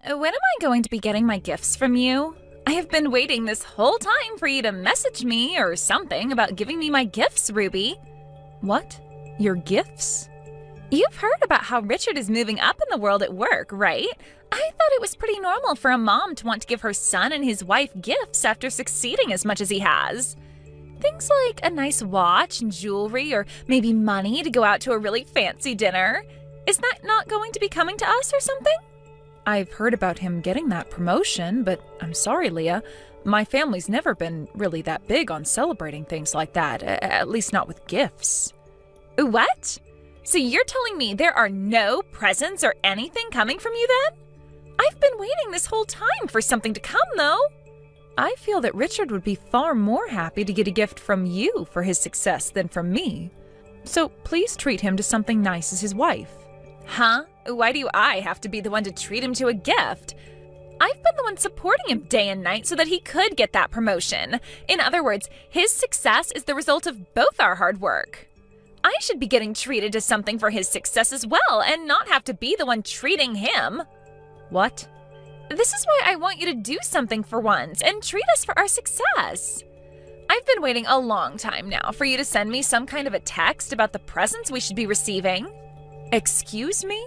when am I going to be getting my gifts from you? I have been waiting this whole time for you to message me or something about giving me my gifts, Ruby. What? Your gifts? You've heard about how Richard is moving up in the world at work, right? I thought it was pretty normal for a mom to want to give her son and his wife gifts after succeeding as much as he has. Things like a nice watch and jewelry, or maybe money to go out to a really fancy dinner. Is that not going to be coming to us or something? I've heard about him getting that promotion, but I'm sorry, Leah. My family's never been really that big on celebrating things like that, at least not with gifts. What? So you're telling me there are no presents or anything coming from you then? I've been waiting this whole time for something to come, though. I feel that Richard would be far more happy to get a gift from you for his success than from me. So please treat him to something nice as his wife. Huh? Why do I have to be the one to treat him to a gift? I've been the one supporting him day and night so that he could get that promotion. In other words, his success is the result of both our hard work. I should be getting treated to something for his success as well and not have to be the one treating him. What? This is why I want you to do something for once and treat us for our success. I've been waiting a long time now for you to send me some kind of a text about the presents we should be receiving. Excuse me?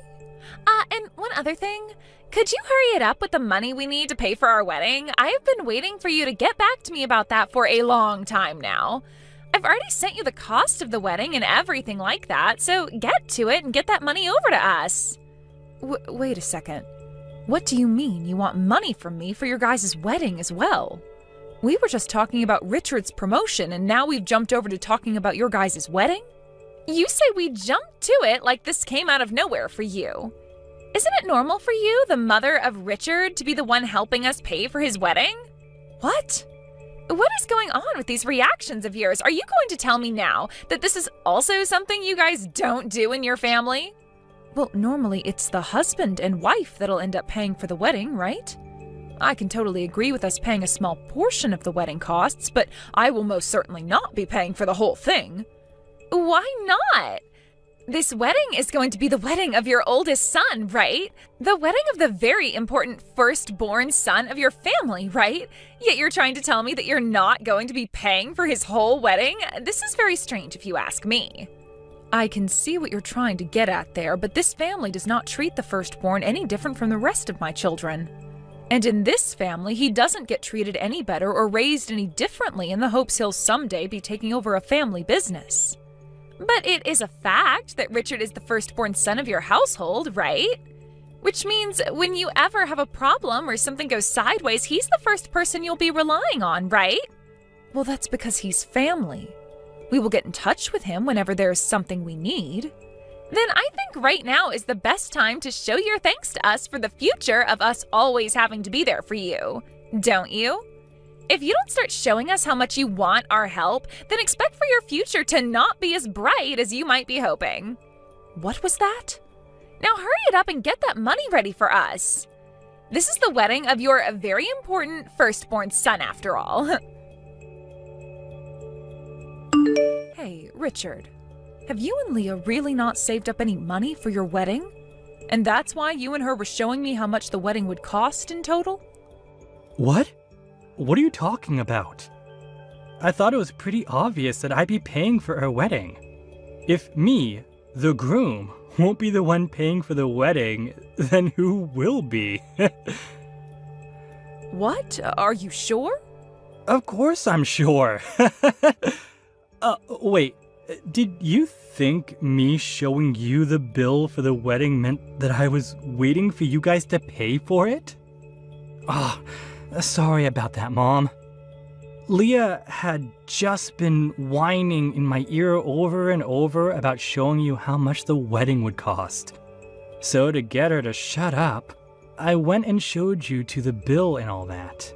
And one other thing. Could you hurry it up with the money we need to pay for our wedding? I have been waiting for you to get back to me about that for a long time now. I've already sent you the cost of the wedding and everything like that, so get to it and get that money over to us. Wait a second. What do you mean you want money from me for your guys' wedding as well? We were just talking about Richard's promotion and now we've jumped over to talking about your guys' wedding? You say we jumped to it like this came out of nowhere for you. Isn't it normal for you, the mother of Richard, to be the one helping us pay for his wedding? What? What is going on with these reactions of yours? Are you going to tell me now that this is also something you guys don't do in your family? Well, normally it's the husband and wife that'll end up paying for the wedding, right? I can totally agree with us paying a small portion of the wedding costs, but I will most certainly not be paying for the whole thing. Why not? This wedding is going to be the wedding of your oldest son, right? The wedding of the very important firstborn son of your family, right? Yet you're trying to tell me that you're not going to be paying for his whole wedding? This is very strange if you ask me. I can see what you're trying to get at there, but this family does not treat the firstborn any different from the rest of my children. And in this family, he doesn't get treated any better or raised any differently in the hopes he'll someday be taking over a family business. But it is a fact that Richard is the firstborn son of your household, right? Which means when you ever have a problem or something goes sideways, he's the first person you'll be relying on, right? Well, that's because he's family. We will get in touch with him whenever there's something we need. Then I think right now is the best time to show your thanks to us for the future of us always having to be there for you, don't you? If you don't start showing us how much you want our help, then expect for your future to not be as bright as you might be hoping. What was that? Now hurry it up and get that money ready for us. This is the wedding of your very important firstborn son, after all. Hey, Richard, have you and Leah really not saved up any money for your wedding? And that's why you and her were showing me how much the wedding would cost in total? What? What are you talking about? I thought it was pretty obvious that I'd be paying for her wedding. If me, the groom, won't be the one paying for the wedding, then who will be? What? Are you sure? Of course I'm sure. Wait, did you think me showing you the bill for the wedding meant that I was waiting for you guys to pay for it? Sorry about that, Mom. Leah had just been whining in my ear over and over about showing you how much the wedding would cost. So to get her to shut up, I went and showed you to the bill and all that.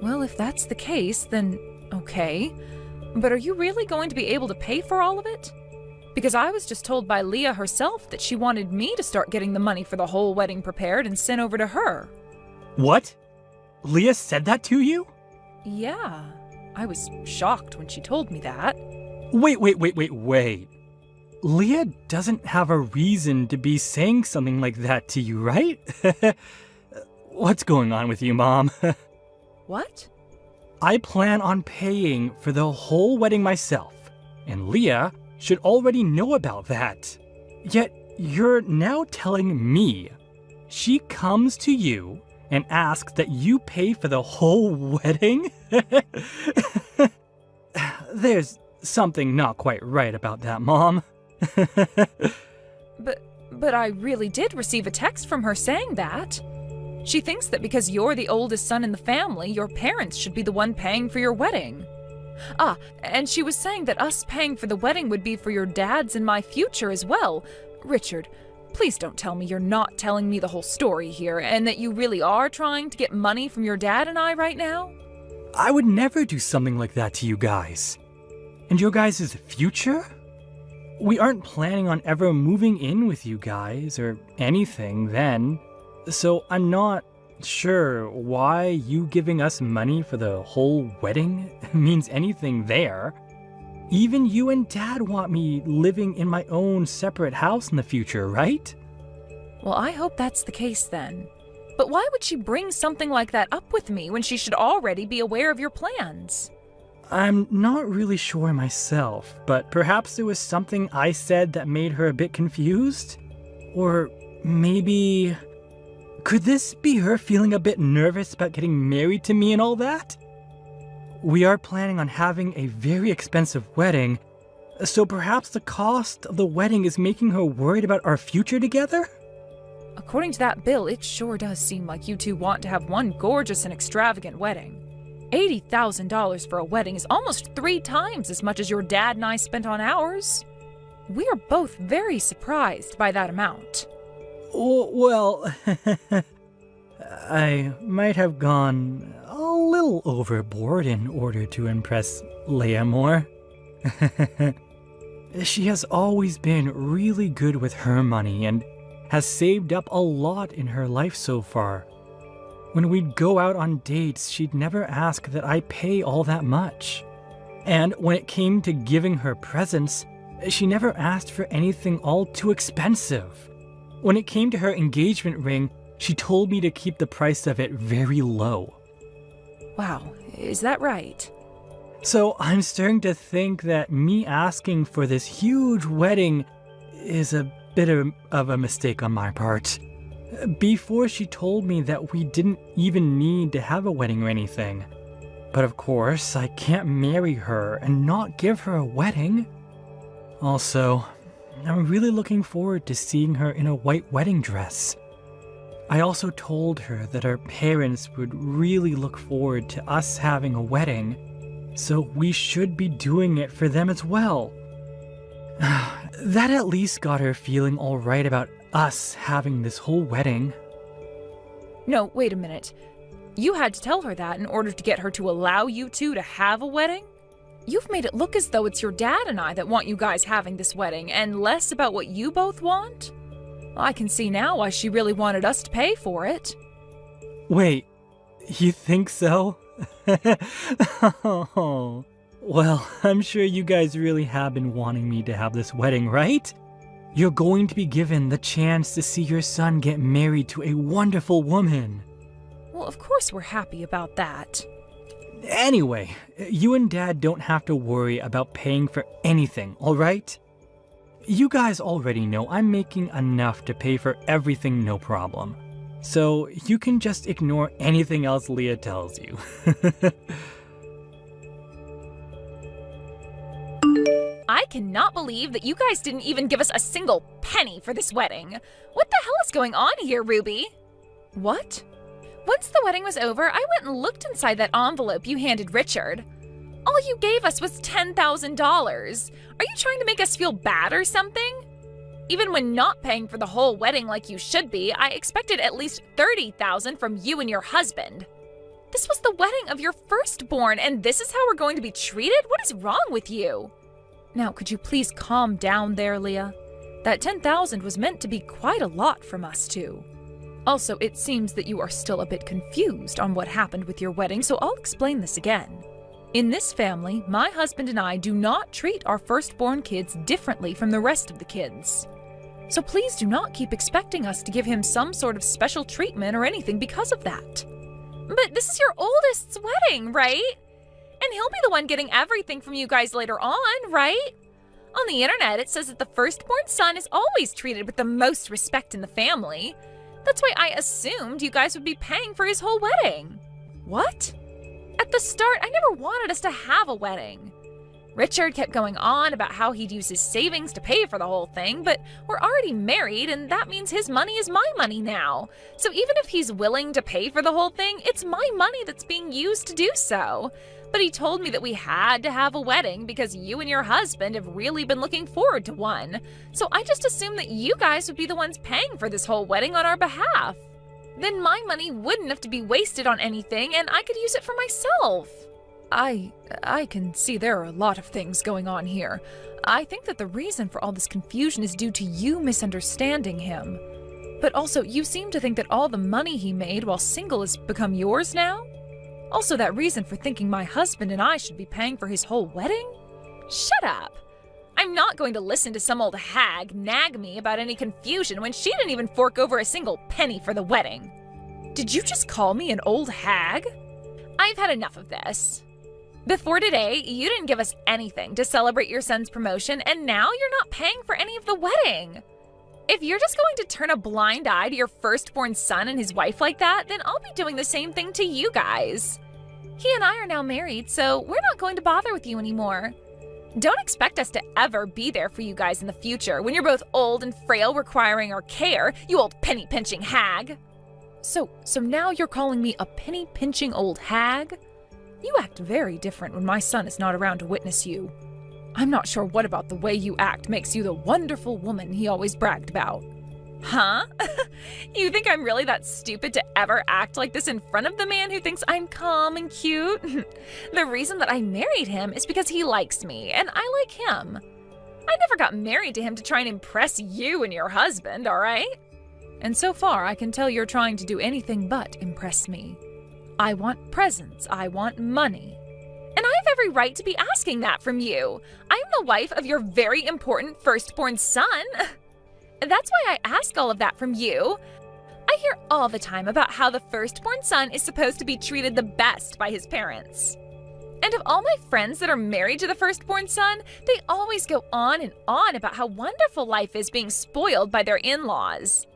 Well, if that's the case, then okay. But are you really going to be able to pay for all of it? Because I was just told by Leah herself that she wanted me to start getting the money for the whole wedding prepared and sent over to her. What? Leah said that to you? Yeah. I was shocked when she told me that. Wait. Leah doesn't have a reason to be saying something like that to you, right? What's going on with you, Mom? What? I plan on paying for the whole wedding myself, and Leah should already know about that. Yet you're now telling me she comes to you and asks that you pay for the whole wedding? There's something not quite right about that, Mom. But I really did receive a text from her saying that. She thinks that because you're the oldest son in the family, your parents should be the one paying for your wedding. Ah, and she was saying that us paying for the wedding would be for your dad's and my future as well. Richard, please don't tell me you're not telling me the whole story here, and that you really are trying to get money from your dad and I right now? I would never do something like that to you guys. And your guys' future? We aren't planning on ever moving in with you guys or anything then. So I'm not sure why you giving us money for the whole wedding means anything there. Even you and Dad want me living in my own separate house in the future, right? Well, I hope that's the case then. But why would she bring something like that up with me when she should already be aware of your plans? I'm not really sure myself, but perhaps there was something I said that made her a bit confused? Or maybe... could this be her feeling a bit nervous about getting married to me and all that? We are planning on having a very expensive wedding, so perhaps the cost of the wedding is making her worried about our future together? According to that bill, it sure does seem like you two want to have one gorgeous and extravagant wedding. $80,000 for a wedding is almost 3 times as much as your dad and I spent on ours. We are both very surprised by that amount. Oh, well, I might have gone a little overboard in order to impress Leia more. She has always been really good with her money and has saved up a lot in her life so far. When we'd go out on dates, she'd never ask that I pay all that much. And when it came to giving her presents, she never asked for anything all too expensive. When it came to her engagement ring, she told me to keep the price of it very low. Wow, is that right? So I'm starting to think that me asking for this huge wedding is a bit of a mistake on my part. Before she told me that we didn't even need to have a wedding or anything. But of course, I can't marry her and not give her a wedding. Also, I'm really looking forward to seeing her in a white wedding dress. I also told her that our parents would really look forward to us having a wedding, so we should be doing it for them as well. That at least got her feeling alright about us having this whole wedding. No, wait a minute. You had to tell her that in order to get her to allow you two to have a wedding? You've made it look as though it's your dad and I that want you guys having this wedding, and less about what you both want? I can see now why she really wanted us to pay for it. Wait, you think so? Oh, well, I'm sure you guys really have been wanting me to have this wedding, right? You're going to be given the chance to see your son get married to a wonderful woman. Well, of course we're happy about that. Anyway, you and Dad don't have to worry about paying for anything, alright? You guys already know I'm making enough to pay for everything, no problem. So you can just ignore anything else Leah tells you. I cannot believe that you guys didn't even give us a single penny for this wedding. What the hell is going on here, Ruby? What? Once the wedding was over, I went and looked inside that envelope you handed Richard. All you gave us was $10,000. Are you trying to make us feel bad or something? Even when not paying for the whole wedding like you should be, I expected at least $30,000 from you and your husband. This was the wedding of your firstborn, and this is how we're going to be treated? What is wrong with you? Now, could you please calm down there, Leah? That $10,000 was meant to be quite a lot from us two. Also, it seems that you are still a bit confused on what happened with your wedding, so I'll explain this again. In this family, my husband and I do not treat our firstborn kids differently from the rest of the kids. So please do not keep expecting us to give him some sort of special treatment or anything because of that. But this is your oldest's wedding, right? And he'll be the one getting everything from you guys later on, right? On the internet, it says that the firstborn son is always treated with the most respect in the family. That's why I assumed you guys would be paying for his whole wedding. What? At the start, I never wanted us to have a wedding. Richard kept going on about how he'd use his savings to pay for the whole thing, but we're already married, and that means his money is my money now. So even if he's willing to pay for the whole thing, it's my money that's being used to do so. But he told me that we had to have a wedding because you and your husband have really been looking forward to one. So I just assumed that you guys would be the ones paying for this whole wedding on our behalf. Then my money wouldn't have to be wasted on anything, and I could use it for myself. I can see there are a lot of things going on here. I think that the reason for all this confusion is due to you misunderstanding him. But also, you seem to think that all the money he made while single has become yours now? Also, that reason for thinking my husband and I should be paying for his whole wedding? Shut up! I'm not going to listen to some old hag nag me about any confusion when she didn't even fork over a single penny for the wedding. Did you just call me an old hag? I've had enough of this. Before today, you didn't give us anything to celebrate your son's promotion, and now you're not paying for any of the wedding. If you're just going to turn a blind eye to your firstborn son and his wife like that, then I'll be doing the same thing to you guys. He and I are now married, so we're not going to bother with you anymore. Don't expect us to ever be there for you guys in the future when you're both old and frail, requiring our care, you old penny-pinching hag. So now you're calling me a penny-pinching old hag? You act very different when my son is not around to witness you. I'm not sure what about the way you act makes you the wonderful woman he always bragged about. Huh? You think I'm really that stupid to ever act like this in front of the man who thinks I'm calm and cute? The reason that I married him is because he likes me, and I like him. I never got married to him to try and impress you and your husband, all right? And so far, I can tell you're trying to do anything but impress me. I want presents, I want money. And I have every right to be asking that from you. I'm the wife of your very important firstborn son. That's why I ask all of that from you. I hear all the time about how the firstborn son is supposed to be treated the best by his parents. And of all my friends that are married to the firstborn son, they always go on and on about how wonderful life is being spoiled by their in-laws.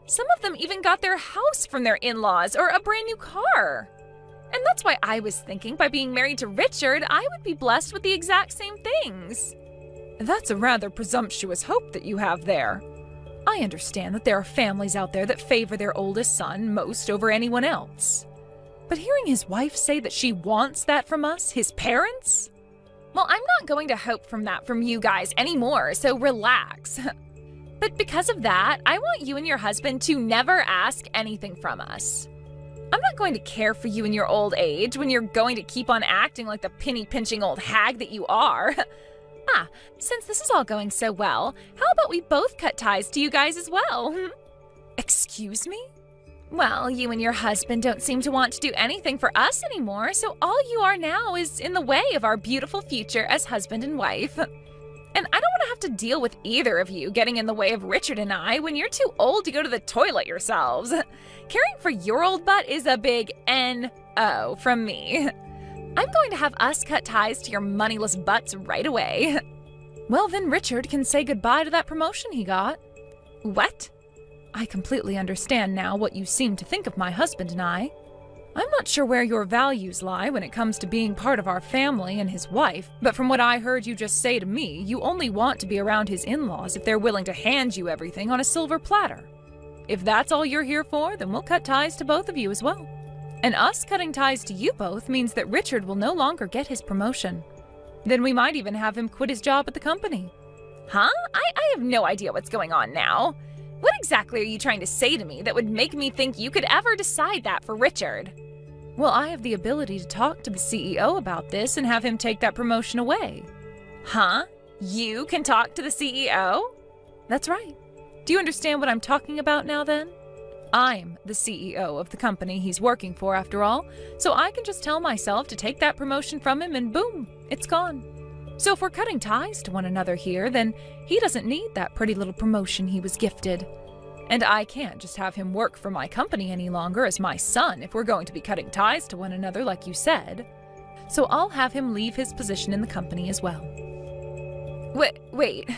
Some of them even got their house from their in-laws or a brand new car. And that's why I was thinking by being married to Richard, I would be blessed with the exact same things. That's a rather presumptuous hope that you have there. I understand that there are families out there that favor their oldest son most over anyone else. But hearing his wife say that she wants that from us, his parents? Well, I'm not going to hope from that from you guys anymore, so relax. But because of that, I want you and your husband to never ask anything from us. I'm not going to care for you in your old age when you're going to keep on acting like the penny-pinching old hag that you are. Since this is all going so well, how about we both cut ties to you guys as well? Excuse me? Well, you and your husband don't seem to want to do anything for us anymore, so all you are now is in the way of our beautiful future as husband and wife. And I don't want to have to deal with either of you getting in the way of Richard and I when you're too old to go to the toilet yourselves. Caring for your old butt is a big N-O from me. I'm going to have us cut ties to your moneyless butts right away. Well, then Richard can say goodbye to that promotion he got. What? I completely understand now what you seem to think of my husband and I. I'm not sure where your values lie when it comes to being part of our family and his wife, but from what I heard you just say to me, you only want to be around his in-laws if they're willing to hand you everything on a silver platter. If that's all you're here for, then we'll cut ties to both of you as well. And us cutting ties to you both means that Richard will no longer get his promotion. Then we might even have him quit his job at the company. Huh? I have no idea what's going on now. What exactly are you trying to say to me that would make me think you could ever decide that for Richard? Well, I have the ability to talk to the CEO about this and have him take that promotion away. Huh? You can talk to the CEO? That's right. Do you understand what I'm talking about now then? I'm the CEO of the company he's working for after all, so I can just tell myself to take that promotion from him and boom, it's gone. So if we're cutting ties to one another here, then he doesn't need that pretty little promotion he was gifted. And I can't just have him work for my company any longer as my son if we're going to be cutting ties to one another like you said. So I'll have him leave his position in the company as well. Wait,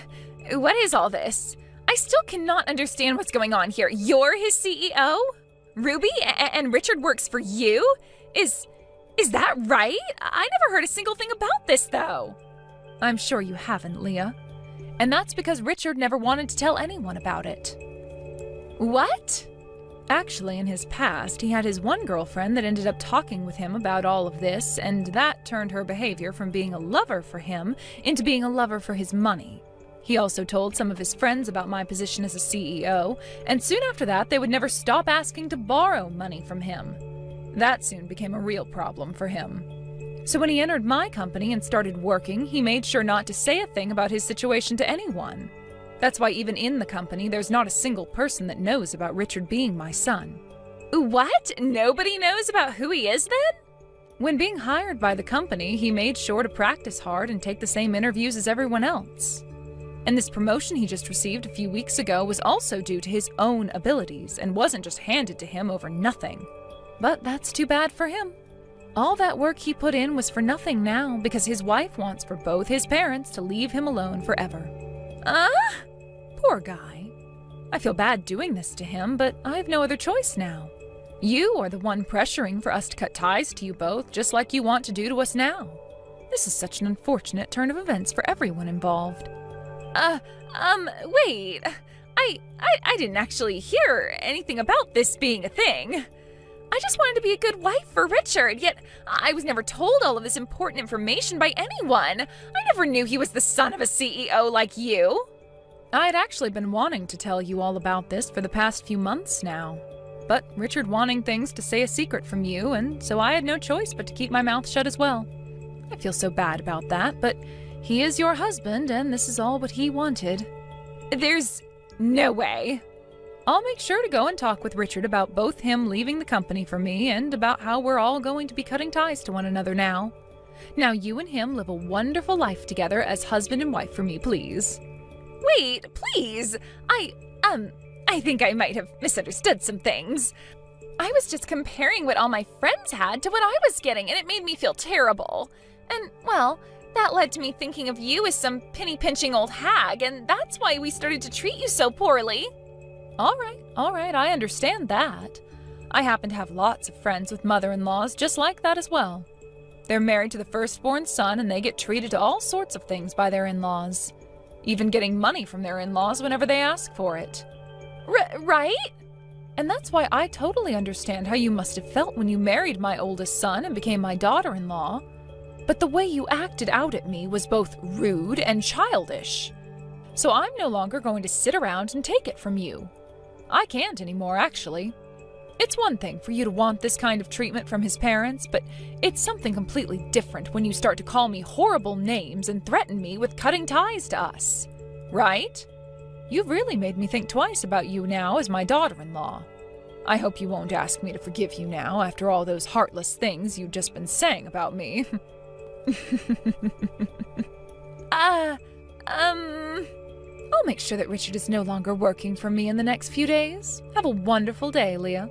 what is all this? I still cannot understand what's going on here. You're his CEO? Ruby? And Richard works for you? Is that right? I never heard a single thing about this, though. I'm sure you haven't, Leah. And that's because Richard never wanted to tell anyone about it. What? Actually, in his past, he had his one girlfriend that ended up talking with him about all of this, and that turned her behavior from being a lover for him into being a lover for his money. He also told some of his friends about my position as a CEO, and soon after that, they would never stop asking to borrow money from him. That soon became a real problem for him. So when he entered my company and started working, he made sure not to say a thing about his situation to anyone. That's why even in the company, there's not a single person that knows about Richard being my son. What? Nobody knows about who he is then? When being hired by the company, he made sure to practice hard and take the same interviews as everyone else. And this promotion he just received a few weeks ago was also due to his own abilities and wasn't just handed to him over nothing. But that's too bad for him. All that work he put in was for nothing now because his wife wants for both his parents to leave him alone forever. Poor guy. I feel bad doing this to him, but I have no other choice now. You are the one pressuring for us to cut ties to you both, just like you want to do to us now. This is such an unfortunate turn of events for everyone involved. Wait. I didn't actually hear anything about this being a thing. I just wanted to be a good wife for Richard, yet I was never told all of this important information by anyone. I never knew he was the son of a CEO like you. I'd actually been wanting to tell you all about this for the past few months now. But Richard wanting things to say a secret from you, and so I had no choice but to keep my mouth shut as well. I feel so bad about that, but he is your husband, and this is all what he wanted. There's no way. I'll make sure to go and talk with Richard about both him leaving the company for me and about how we're all going to be cutting ties to one another now. Now you and him live a wonderful life together as husband and wife for me, please. Wait, please. I think I might have misunderstood some things. I was just comparing what all my friends had to what I was getting, and it made me feel terrible. And, well, that led to me thinking of you as some penny-pinching old hag, and that's why we started to treat you so poorly. All right, I understand that. I happen to have lots of friends with mother-in-laws just like that as well. They're married to the firstborn son, and they get treated to all sorts of things by their in-laws. Even getting money from their in-laws whenever they ask for it. Right? And that's why I totally understand how you must have felt when you married my oldest son and became my daughter-in-law. But the way you acted out at me was both rude and childish. So I'm no longer going to sit around and take it from you. I can't anymore, actually. It's one thing for you to want this kind of treatment from his parents, but it's something completely different when you start to call me horrible names and threaten me with cutting ties to us. Right? You've really made me think twice about you now as my daughter-in-law. I hope you won't ask me to forgive you now after all those heartless things you've just been saying about me. I'll make sure that Richard is no longer working for me in the next few days. Have a wonderful day, Leah.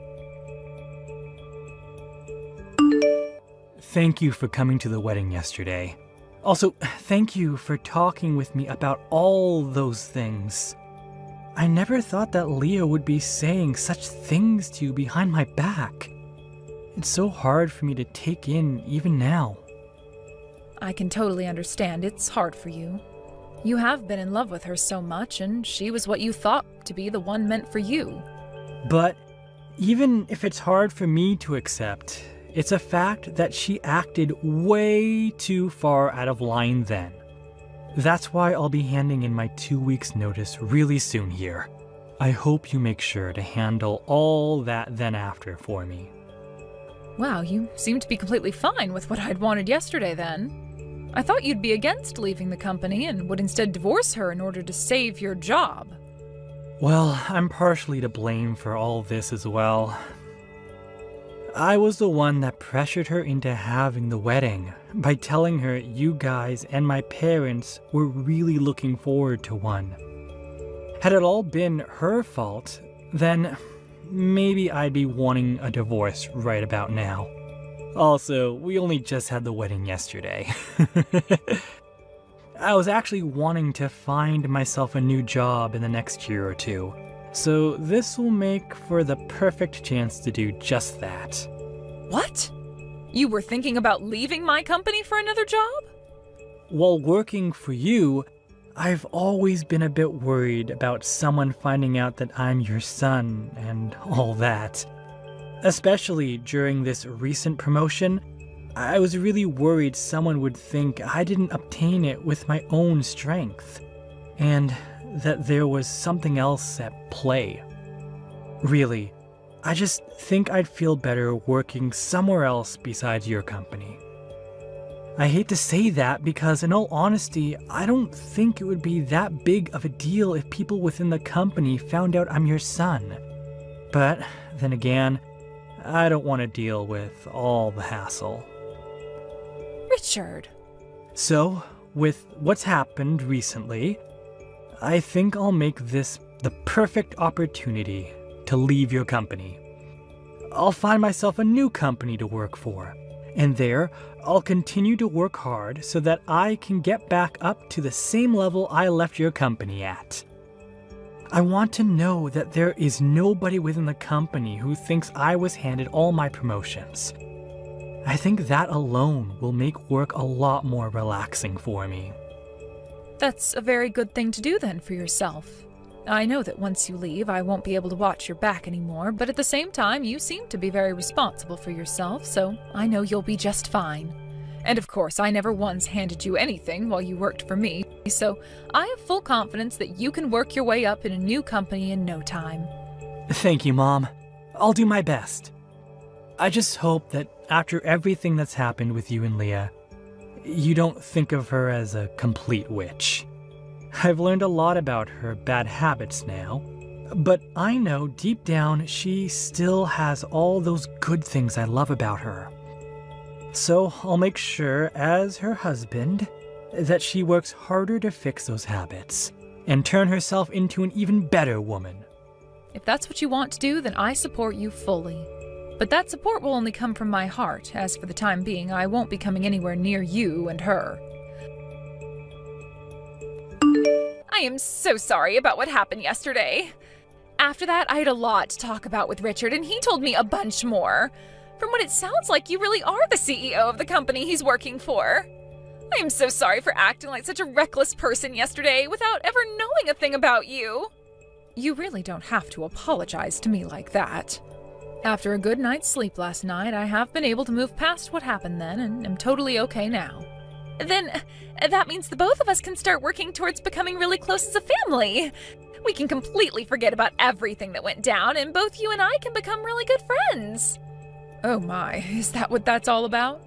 Thank you for coming to the wedding yesterday. Also, thank you for talking with me about all those things. I never thought that Leah would be saying such things to you behind my back. It's so hard for me to take in even now. I can totally understand it's hard for you. You have been in love with her so much, and she was what you thought to be the one meant for you. But even if it's hard for me to accept, it's a fact that she acted way too far out of line then. That's why I'll be handing in my 2 weeks notice really soon here. I hope you make sure to handle all that then after for me. Wow, you seem to be completely fine with what I'd wanted yesterday then. I thought you'd be against leaving the company and would instead divorce her in order to save your job. Well, I'm partially to blame for all this as well. I was the one that pressured her into having the wedding by telling her you guys and my parents were really looking forward to one. Had it all been her fault, then maybe I'd be wanting a divorce right about now. Also, we only just had the wedding yesterday. I was actually wanting to find myself a new job in the next year or two, so this will make for the perfect chance to do just that. What? You were thinking about leaving my company for another job? While working for you, I've always been a bit worried about someone finding out that I'm your son and all that. Especially during this recent promotion, I was really worried someone would think I didn't obtain it with my own strength, and that there was something else at play. Really, I just think I'd feel better working somewhere else besides your company. I hate to say that because, in all honesty, I don't think it would be that big of a deal if people within the company found out I'm your son. But then again, I don't want to deal with all the hassle. Richard. So, with what's happened recently, I think I'll make this the perfect opportunity to leave your company. I'll find myself a new company to work for, and there I'll continue to work hard so that I can get back up to the same level I left your company at. I want to know that there is nobody within the company who thinks I was handed all my promotions. I think that alone will make work a lot more relaxing for me. That's a very good thing to do then for yourself. I know that once you leave, I won't be able to watch your back anymore, but at the same time, you seem to be very responsible for yourself, so I know you'll be just fine. And of course, I never once handed you anything while you worked for me, so I have full confidence that you can work your way up in a new company in no time. Thank you, Mom. I'll do my best. I just hope that after everything that's happened with you and Leah, you don't think of her as a complete witch. I've learned a lot about her bad habits now, but I know deep down she still has all those good things I love about her. So I'll make sure, as her husband, that she works harder to fix those habits and turn herself into an even better woman. If that's what you want to do, then I support you fully. But that support will only come from my heart, as for the time being, I won't be coming anywhere near you and her. I am so sorry about what happened yesterday. After that, I had a lot to talk about with Richard, and he told me a bunch more. From what it sounds like, you really are the CEO of the company he's working for. I am so sorry for acting like such a reckless person yesterday without ever knowing a thing about you. You really don't have to apologize to me like that. After a good night's sleep last night, I have been able to move past what happened then and am totally okay now. Then that means the both of us can start working towards becoming really close as a family. We can completely forget about everything that went down, and both you and I can become really good friends. Oh my, is that what that's all about?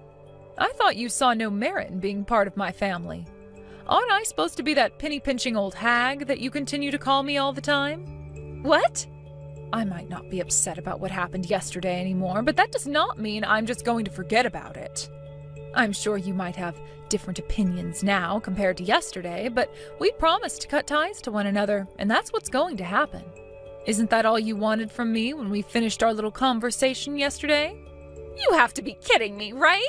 I thought you saw no merit in being part of my family. Aren't I supposed to be that penny-pinching old hag that you continue to call me all the time? What? I might not be upset about what happened yesterday anymore, but that does not mean I'm just going to forget about it. I'm sure you might have different opinions now compared to yesterday, but we promised to cut ties to one another, and that's what's going to happen. Isn't that all you wanted from me when we finished our little conversation yesterday? You have to be kidding me, right?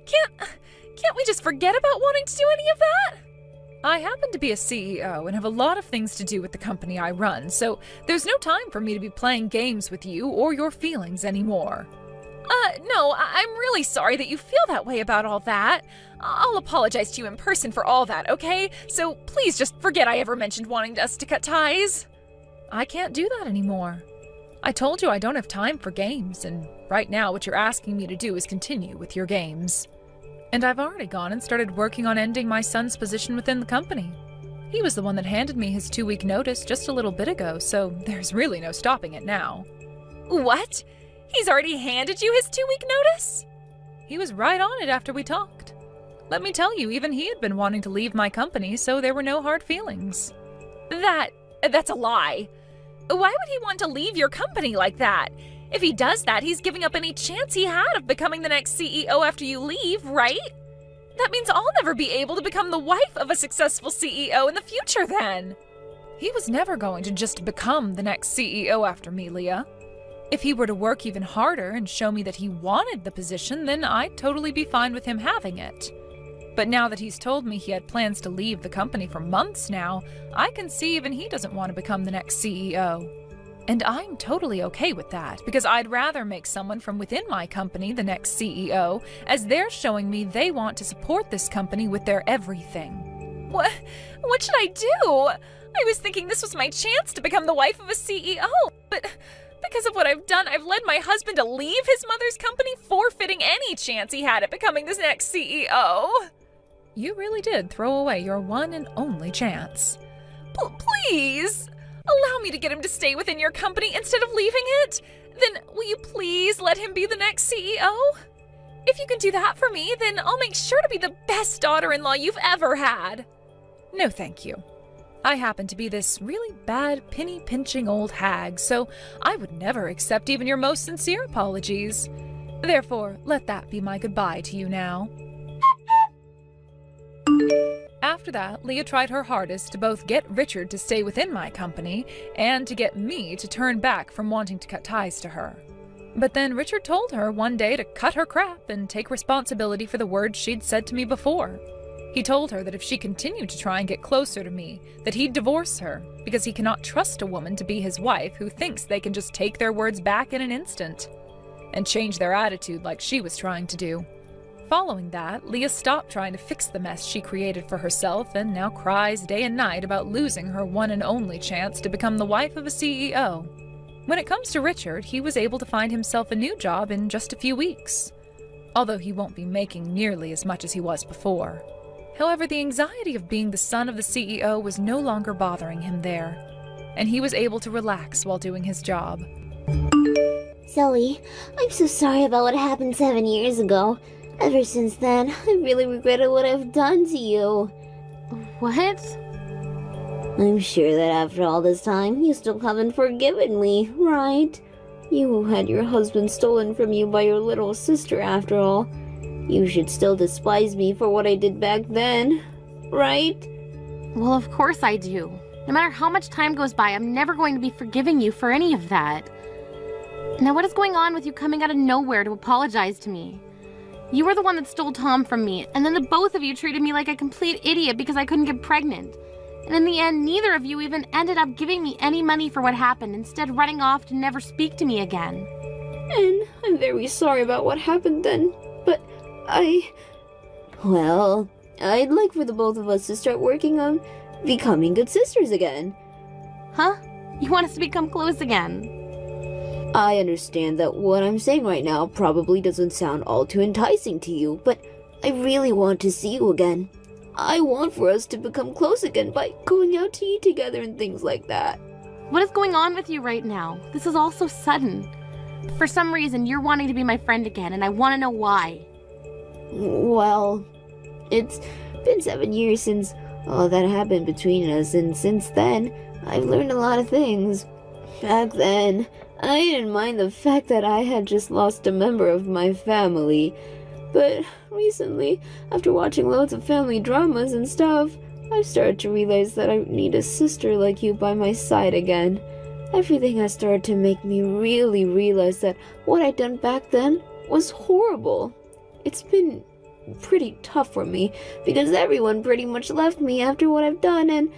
Can't we just forget about wanting to do any of that? I happen to be a CEO and have a lot of things to do with the company I run, so there's no time for me to be playing games with you or your feelings anymore. No, I'm really sorry that you feel that way about all that. I'll apologize to you in person for all that, okay? So please just forget I ever mentioned wanting us to cut ties. I can't do that anymore. I told you I don't have time for games, and right now what you're asking me to do is continue with your games. And I've already gone and started working on ending my son's position within the company. He was the one that handed me his 2-week notice just a little bit ago, so there's really no stopping it now. What? He's already handed you his 2-week notice? He was right on it after we talked. Let me tell you, even he had been wanting to leave my company, so there were no hard feelings. That's a lie. Why would he want to leave your company like that? If he does that, he's giving up any chance he had of becoming the next CEO after you leave, right? That means I'll never be able to become the wife of a successful CEO in the future then. He was never going to just become the next CEO after me, Leah. If he were to work even harder and show me that he wanted the position, then I'd totally be fine with him having it. But now that he's told me he had plans to leave the company for months now, I can see even he doesn't want to become the next CEO. And I'm totally okay with that, because I'd rather make someone from within my company the next CEO, as they're showing me they want to support this company with their everything. What should I do? I was thinking this was my chance to become the wife of a CEO, but because of what I've done, I've led my husband to leave his mother's company, forfeiting any chance he had at becoming this next CEO. You really did throw away your one and only chance. Please, allow me to get him to stay within your company instead of leaving it. Then will you please let him be the next CEO? If you can do that for me, then I'll make sure to be the best daughter-in-law you've ever had. No, thank you. I happen to be this really bad, penny-pinching old hag, so I would never accept even your most sincere apologies. Therefore, let that be my goodbye to you now. After that, Leah tried her hardest to both get Richard to stay within my company and to get me to turn back from wanting to cut ties to her. But then Richard told her one day to cut her crap and take responsibility for the words she'd said to me before. He told her that if she continued to try and get closer to me, that he'd divorce her, because he cannot trust a woman to be his wife who thinks they can just take their words back in an instant and change their attitude like she was trying to do. Following that, Leah stopped trying to fix the mess she created for herself and now cries day and night about losing her one and only chance to become the wife of a CEO. When it comes to Richard, he was able to find himself a new job in just a few weeks, although he won't be making nearly as much as he was before. However, the anxiety of being the son of the CEO was no longer bothering him there, and he was able to relax while doing his job. Zoe, I'm so sorry about what happened 7 years ago. Ever since then, I really regretted what I've done to you. What? I'm sure that after all this time, you still haven't forgiven me, right? You had your husband stolen from you by your little sister after all. You should still despise me for what I did back then, right? Well, of course I do. No matter how much time goes by, I'm never going to be forgiving you for any of that. Now, what is going on with you coming out of nowhere to apologize to me? You were the one that stole Tom from me, and then the both of you treated me like a complete idiot because I couldn't get pregnant. And in the end, neither of you even ended up giving me any money for what happened, instead running off to never speak to me again. And I'm very sorry about what happened then, but Well, I'd like for the both of us to start working on becoming good sisters again. Huh? You want us to become close again? I understand that what I'm saying right now probably doesn't sound all too enticing to you, but I really want to see you again. I want for us to become close again by going out to eat together and things like that. What is going on with you right now? This is all so sudden. For some reason, you're wanting to be my friend again, and I want to know why. Well, it's been 7 years since all that happened between us, and since then, I've learned a lot of things. Back then, I didn't mind the fact that I had just lost a member of my family. But recently, after watching loads of family dramas and stuff, I've started to realize that I need a sister like you by my side again. Everything has started to make me really realize that what I'd done back then was horrible. It's been pretty tough for me, because everyone pretty much left me after what I've done, and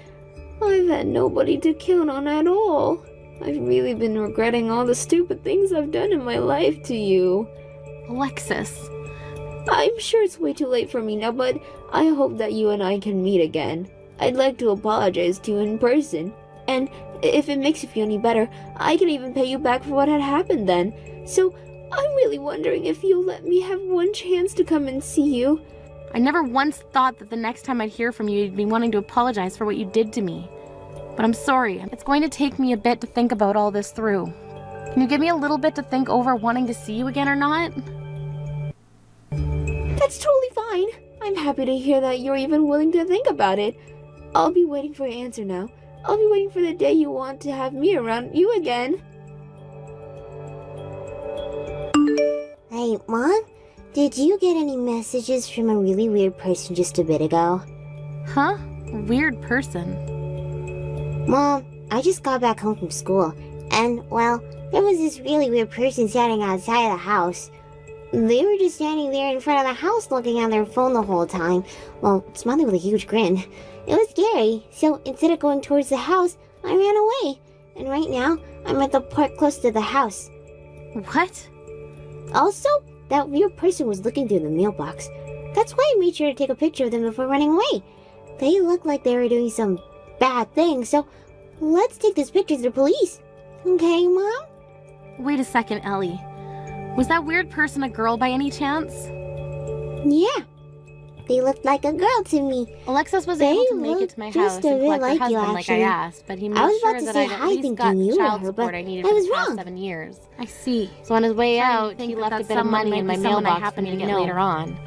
I've had nobody to count on at all. I've really been regretting all the stupid things I've done in my life to you. Alexis. I'm sure it's way too late for me now, but I hope that you and I can meet again. I'd like to apologize to you in person, and if it makes you feel any better, I can even pay you back for what had happened then. So I'm really wondering if you'll let me have one chance to come and see you. I never once thought that the next time I'd hear from you, you'd be wanting to apologize for what you did to me. But I'm sorry. It's going to take me a bit to think about all this through. Can you give me a little bit to think over wanting to see you again or not? That's totally fine. I'm happy to hear that you're even willing to think about it. I'll be waiting for your answer now. I'll be waiting for the day you want to have me around you again. Mom, did you get any messages from a really weird person just a bit ago? Huh? Weird person. Mom, I just got back home from school, and, well, there was this really weird person standing outside of the house. They were just standing there in front of the house looking at their phone the whole time, well, smiling with a huge grin. It was scary, so instead of going towards the house, I ran away. And right now, I'm at the park close to the house. What? Also, that weird person was looking through the mailbox. That's why I made sure to take a picture of them before running away. They looked like they were doing some bad thing, so let's take this picture to the police. Okay, Mom? Wait a second, Ellie. Was that weird person a girl by any chance? Yeah. They looked like a girl to me. Alexis was They able to make it to my looked house just a and bit collect her like you, husband like I actually. asked, but he I made was sure about to that say I'd at hi least thinking got you were child her, support but I needed I for was the past wrong. 7 years. I see. So on his way out, he left a bit of money in my mailbox for me to get later on.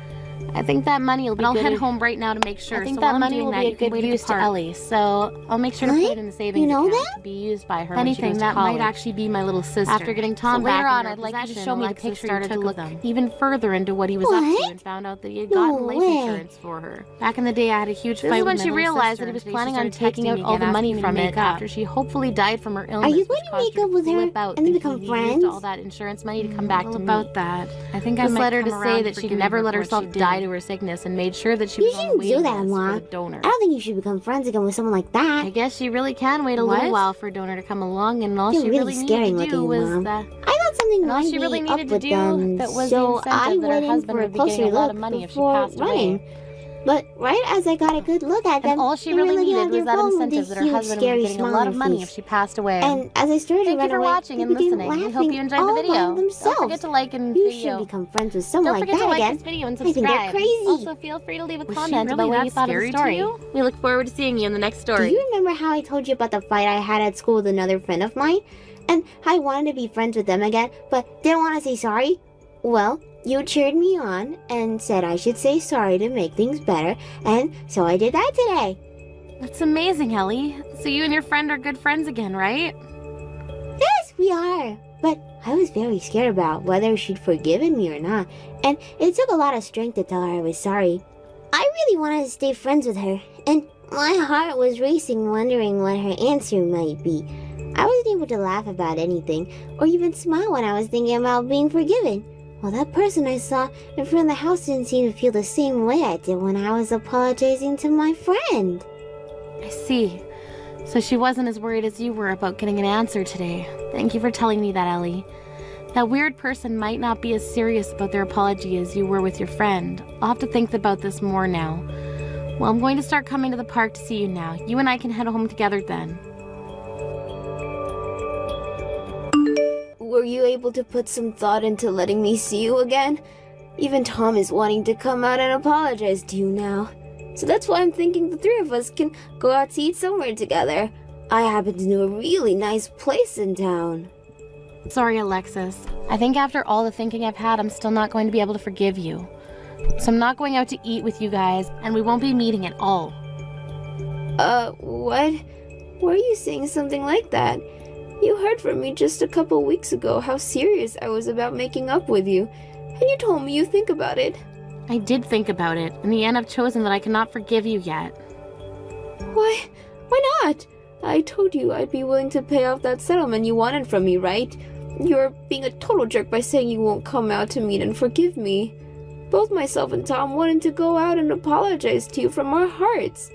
I think that money will be I'll good. head home right now to make sure. I think so that while I'm money doing will that, be a you can good wait at the use to park. Ellie, so I'll make sure to What? put it in the savings You know account that? to be used by her Anything when she goes that to college. might actually be my little sister. After getting Tom so back later in on, her I'd like you to possession, show me the Alexis picture you started took to of look them. even further into what he was up to What? and found out that he had No gotten life way. insurance for her. Back in the day, I had a huge This fight is with when my she little realized sister, that he was and planning she on started taking texting out me all again, the money asking me from to it make up after she hopefully died from her illness. Are you which going to caused make her up with to her flip out, and thinking become he friends? used all that insurance money to come back Well, to me. about that, I think I Just might led her come to say around that she'd forgiving never her let for what herself she die did. to her sickness and made sure that she You was on the shouldn't do waiting that, list Ma. for the donor. I don't think you should become friends again with someone like that. I guess she really can wait a What? little while for a donor to come along, and all You're she really really scary needed to do looking, was Mom. I thought something and all might she really be up needed to with do them, that was so the I incentive that her went in husband for a would be getting closer a lot look of money if she before passed running. away. But right as I got a good look at them, And all she they were really looking needed at was their that phone with incentive this that her huge, husband would be scary getting a smile lot on of their money face. if she passed away. And as I started to Thank run you for away, watching they and began listening. We hope laughing you enjoyed the all video. by Don't themselves. forget to like and You video. shouldn't become friends with someone Don't like forget to that like again. this video and I think they're subscribe. crazy. Also, feel free to leave a Was she comment really about what that you thought of the scary to story. you? We look forward to seeing you in the next Do story. you remember how I told you about the fight I had at school with another friend of mine? And how I wanted to be friends with them again, but didn't want to say sorry? Well, you cheered me on and said I should say sorry to make things better, and so I did that today. That's amazing, Ellie. So you and your friend are good friends again, right? Yes, we are. But I was very scared about whether she'd forgiven me or not, and it took a lot of strength to tell her I was sorry. I really wanted to stay friends with her, and my heart was racing wondering what her answer might be. I wasn't able to laugh about anything, or even smile when I was thinking about being forgiven. Well, that person I saw in front of the house didn't seem to feel the same way I did when I was apologizing to my friend. I see. So she wasn't as worried as you were about getting an answer today. Thank you for telling me that, Ellie. That weird person might not be as serious about their apology as you were with your friend. I'll have to think about this more now. Well, I'm going to start coming to the park to see you now. You and I can head home together then. Were you able to put some thought into letting me see you again? Even Tom is wanting to come out and apologize to you now. So that's why I'm thinking the three of us can go out to eat somewhere together. I happen to know a really nice place in town. Sorry, Alexis. I think after all the thinking I've had, I'm still not going to be able to forgive you. So I'm not going out to eat with you guys, and we won't be meeting at all. What? Why are you saying something like that? You heard from me just a couple weeks ago how serious I was about making up with you, and you told me you think about it. I did think about it. In the end, I've chosen that I cannot forgive you yet. Why not? I told you I'd be willing to pay off that settlement you wanted from me, right? You're being a total jerk by saying you won't come out to meet and forgive me. Both myself and Tom wanted to go out and apologize to you from our hearts.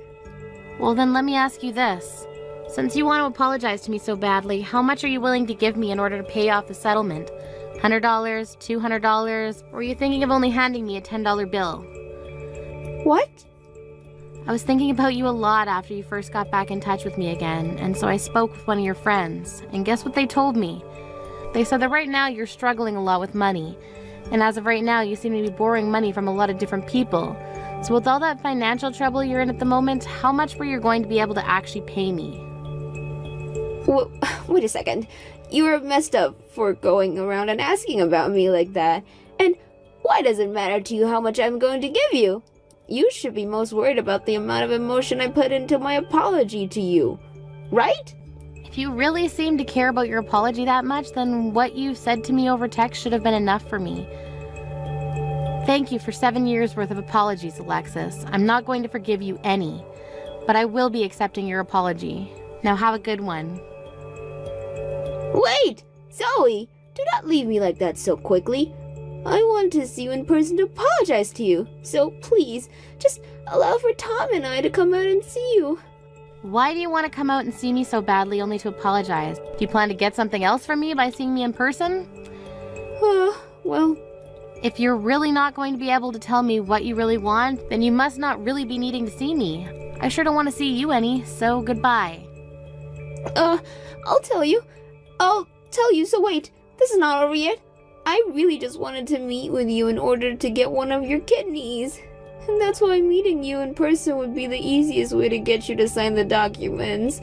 Well, then let me ask you this. Since you want to apologize to me so badly, how much are you willing to give me in order to pay off the settlement? $100, $200, or are you thinking of only handing me a $10 bill? What? I was thinking about you a lot after you first got back in touch with me again, and so I spoke with one of your friends, and guess what they told me? They said that right now you're struggling a lot with money, and as of right now you seem to be borrowing money from a lot of different people. So with all that financial trouble you're in at the moment, how much were you going to be able to actually pay me? Wait a second. You were messed up for going around and asking about me like that. And why does it matter to you how much I'm going to give you? You should be most worried about the amount of emotion I put into my apology to you, right? If you really seem to care about your apology that much, then what you said to me over text should have been enough for me. Thank you for 7 years worth of apologies, Alexis. I'm not going to forgive you any, but I will be accepting your apology. Now have a good one. Wait! Zoe! Do not leave me like that so quickly. I want to see you in person to apologize to you. So please, just allow for Tom and I to come out and see you. Why do you want to come out and see me so badly only to apologize? Do you plan to get something else from me by seeing me in person? Well... If you're really not going to be able to tell me what you really want, then you must not really be needing to see me. I sure don't want to see you any, so goodbye. I'll tell you. So wait, this is not over yet. I really just wanted to meet with you in order to get one of your kidneys. And that's why meeting you in person would be the easiest way to get you to sign the documents.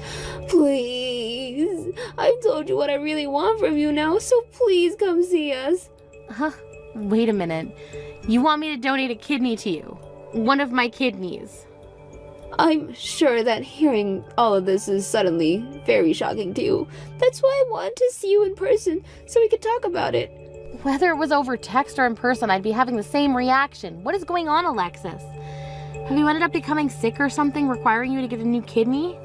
Please. I've told you what I really want from you now, so please come see us. Huh? Wait a minute. You want me to donate a kidney to you? One of my kidneys. I'm sure that hearing all of this is suddenly very shocking to you. That's why I wanted to see you in person, so we could talk about it. Whether it was over text or in person, I'd be having the same reaction. What is going on, Alexis? Have you ended up becoming sick or something, requiring you to get a new kidney?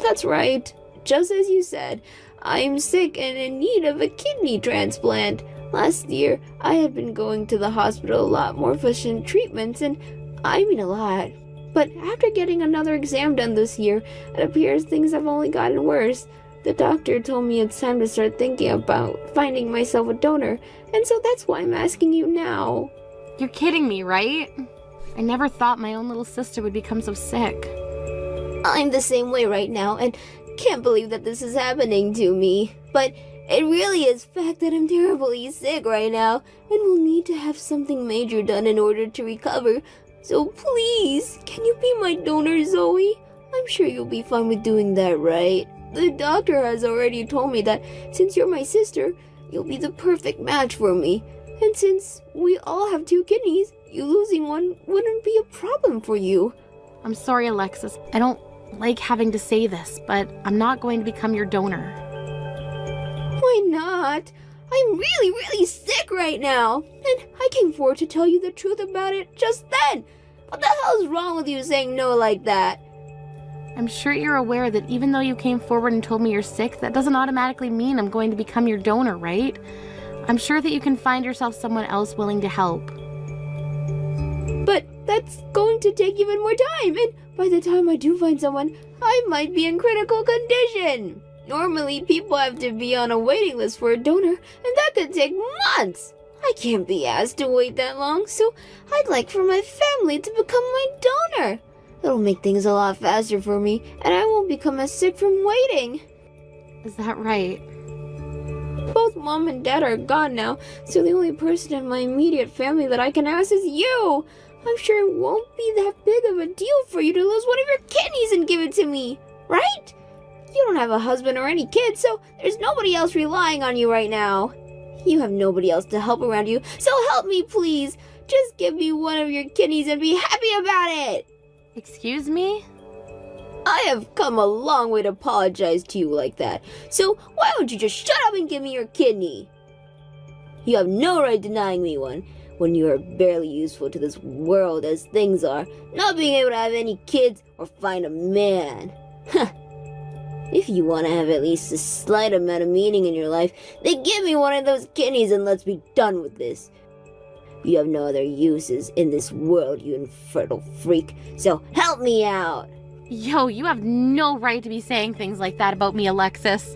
That's right. Just as you said, I'm sick and in need of a kidney transplant. Last year, I had been going to the hospital a lot more for some treatments, and I mean a lot. But after getting another exam done this year, it appears things have only gotten worse. The doctor told me it's time to start thinking about finding myself a donor, and so that's why I'm asking you now. You're kidding me, right? I never thought my own little sister would become so sick. I'm the same way right now, and can't believe that this is happening to me. But it really is fact that I'm terribly sick right now, and will need to have something major done in order to recover. So please, can you be my donor, Zoe? I'm sure you'll be fine with doing that, right? The doctor has already told me that since you're my sister, you'll be the perfect match for me. And since we all have 2 kidneys, you losing one wouldn't be a problem for you. I'm sorry, Alexis. I don't like having to say this, but I'm not going to become your donor. Why not? I'm really, really sick right now, and I came forward to tell you the truth about it just then. What the hell is wrong with you saying no like that? I'm sure you're aware that even though you came forward and told me you're sick, that doesn't automatically mean I'm going to become your donor, right? I'm sure that you can find yourself someone else willing to help. But that's going to take even more time, and by the time I do find someone, I might be in critical condition. Normally, people have to be on a waiting list for a donor, and that could take months. I can't be asked to wait that long, so I'd like for my family to become my donor. It'll make things a lot faster for me, and I won't become as sick from waiting. Is that right? Both Mom and Dad are gone now, so the only person in my immediate family that I can ask is you. I'm sure it won't be that big of a deal for you to lose one of your kidneys and give it to me, right? You don't have a husband or any kids, so there's nobody else relying on you right now. You have nobody else to help around you, so help me, please. Just give me one of your kidneys and be happy about it. Excuse me? I have come a long way to apologize to you like that, so why don't you just shut up and give me your kidney? You have no right denying me one when you are barely useful to this world as things are, not being able to have any kids or find a man. If you want to have at least a slight amount of meaning in your life, then give me one of those kidneys and let's be done with this. You have no other uses in this world, you infertile freak, so help me out. Yo, you have no right to be saying things like that about me, Alexis.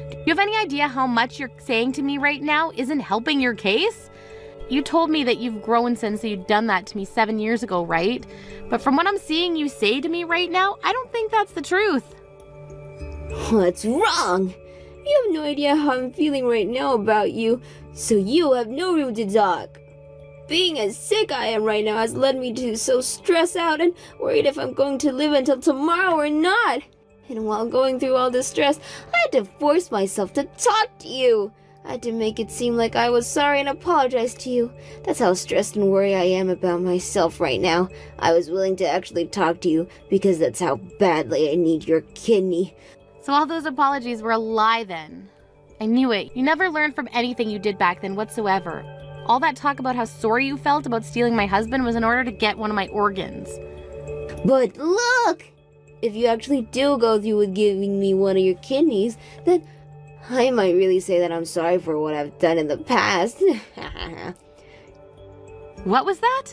Do you have any idea how much you're saying to me right now isn't helping your case? You told me that you've grown since you'd done that to me 7 years ago, right? But from what I'm seeing you say to me right now, I don't think that's the truth. What's wrong? You have no idea how I'm feeling right now about you, so you have no room to talk. Being as sick I am right now has led me to so stress out and worried if I'm going to live until tomorrow or not. And while going through all this stress, I had to force myself to talk to you. I had to make it seem like I was sorry and apologize to you. That's how stressed and worried I am about myself right now. I was willing to actually talk to you because that's how badly I need your kidney. So all those apologies were a lie then. I knew it. You never learned from anything you did back then whatsoever. All that talk about how sorry you felt about stealing my husband was in order to get one of my organs. But look! If you actually do go through with giving me one of your kidneys, then I might really say that I'm sorry for what I've done in the past. What was that?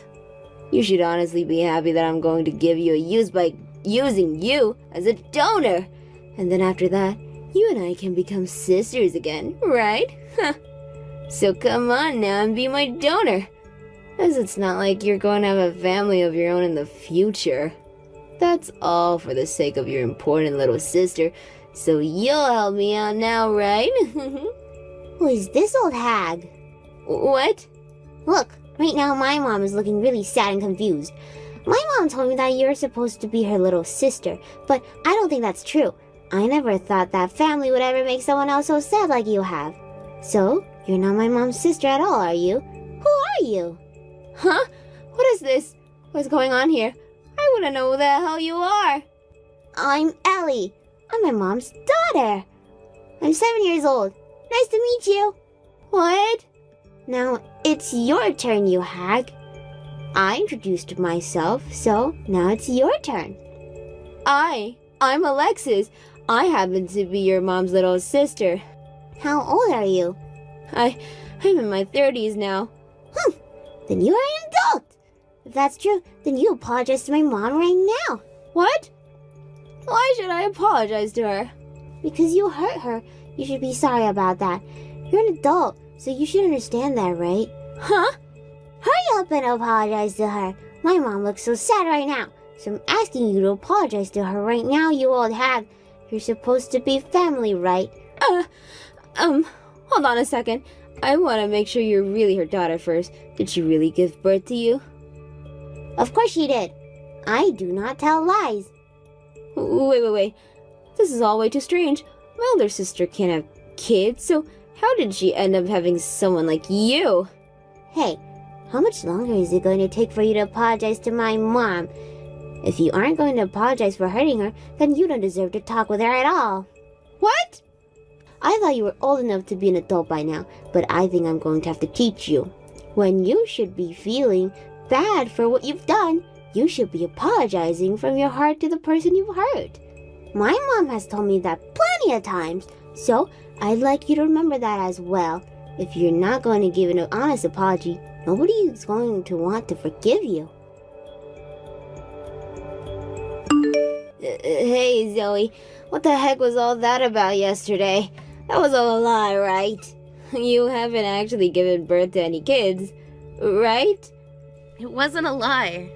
You should honestly be happy that I'm going to give you a use by using you as a donor. And then after that, you and I can become sisters again, right? So come on now and be my donor. As it's not like you're going to have a family of your own in the future. That's all for the sake of your important little sister. So you'll help me out now, right? Who is this old hag? What? Look, right now my mom is looking really sad and confused. My mom told me that you're supposed to be her little sister, but I don't think that's true. I never thought that family would ever make someone else so sad like you have. So, you're not my mom's sister at all, are you? Who are you? Huh? What is this? What's going on here? I want to know who the hell you are. I'm Ellie. I'm my mom's daughter. I'm 7 years old. Nice to meet you. What? Now, it's your turn, you hag. I introduced myself, so now it's your turn. I'm Alexis. I happen to be your mom's little sister. How old are you? I'm in my 30s now. Then you are an adult. If that's true, then you apologize to my mom right now. What? Why should I apologize to her? Because you hurt her. You should be sorry about that. You're an adult, so you should understand that, right? Huh? Hurry up and apologize to her. My mom looks so sad right now, so I'm asking you to apologize to her right now, you old hag. You're supposed to be family, right? Hold on a second. I want to make sure you're really her daughter first. Did she really give birth to you? Of course she did. I do not tell lies. Wait. This is all way too strange. My older sister can't have kids, so how did she end up having someone like you? Hey, how much longer is it going to take for you to apologize to my mom? If you aren't going to apologize for hurting her, then you don't deserve to talk with her at all. What? I thought you were old enough to be an adult by now, but I think I'm going to have to teach you. When you should be feeling bad for what you've done, you should be apologizing from your heart to the person you've hurt. My mom has told me that plenty of times, so I'd like you to remember that as well. If you're not going to give an honest apology, nobody is going to want to forgive you. Hey, Zoe, what the heck was all that about yesterday? That was all a lie, right? You haven't actually given birth to any kids, right? It wasn't a lie.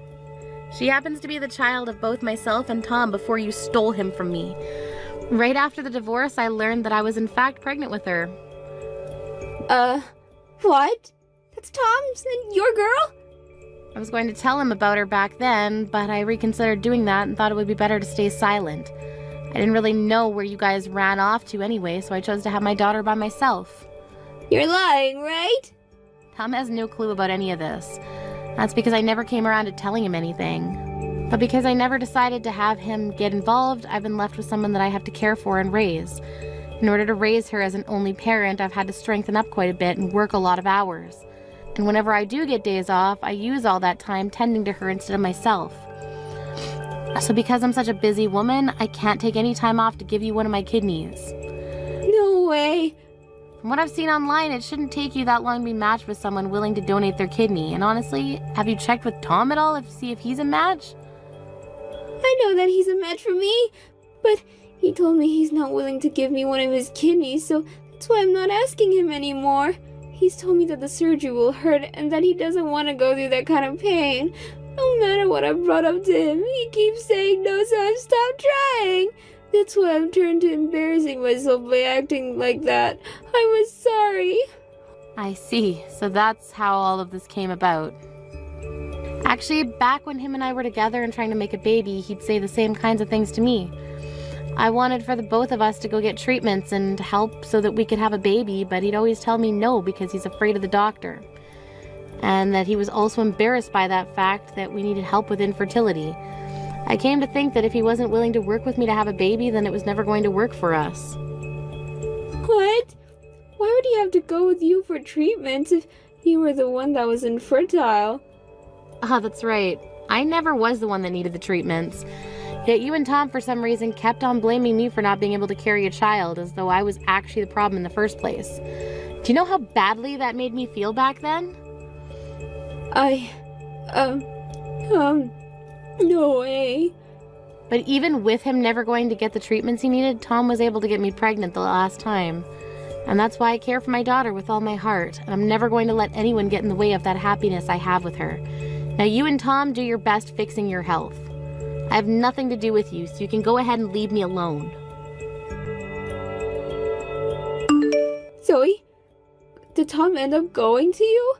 She happens to be the child of both myself and Tom before you stole him from me. Right after the divorce, I learned that I was in fact pregnant with her. What? That's Tom's and your girl? I was going to tell him about her back then, but I reconsidered doing that and thought it would be better to stay silent. I didn't really know where you guys ran off to anyway, so I chose to have my daughter by myself. You're lying, right? Tom has no clue about any of this. That's because I never came around to telling him anything. But because I never decided to have him get involved, I've been left with someone that I have to care for and raise. In order to raise her as an only parent, I've had to strengthen up quite a bit and work a lot of hours. And whenever I do get days off, I use all that time tending to her instead of myself. So because I'm such a busy woman, I can't take any time off to give you one of my kidneys. No way. From what I've seen online, it shouldn't take you that long to be matched with someone willing to donate their kidney. And honestly, have you checked with Tom at all to see if he's a match? I know that he's a match for me, but he told me he's not willing to give me one of his kidneys, so that's why I'm not asking him anymore. He's told me that the surgery will hurt and that he doesn't want to go through that kind of pain. No matter what I've brought up to him, he keeps saying no, so I've stopped trying. That's why I've turned to embarrassing myself by acting like that. I was sorry. I see. So that's how all of this came about. Actually, back when him and I were together and trying to make a baby, he'd say the same kinds of things to me. I wanted for the both of us to go get treatments and help so that we could have a baby, but he'd always tell me no because he's afraid of the doctor. And that he was also embarrassed by that fact that we needed help with infertility. I came to think that if he wasn't willing to work with me to have a baby, then it was never going to work for us. What? Why would he have to go with you for treatments if You were the one that was infertile. Ah, that's right. I never was the one that needed the treatments. Yet you and Tom, for some reason, kept on blaming me for not being able to carry a child, as though I was actually the problem in the first place. Do you know how badly that made me feel back then? No way. But even with him never going to get the treatments he needed, Tom was able to get me pregnant the last time. And that's why I care for my daughter with all my heart, and I'm never going to let anyone get in the way of that happiness I have with her. Now you and Tom do your best fixing your health. I have nothing to do with you, so you can go ahead and leave me alone. Zoe, did Tom end up going to you?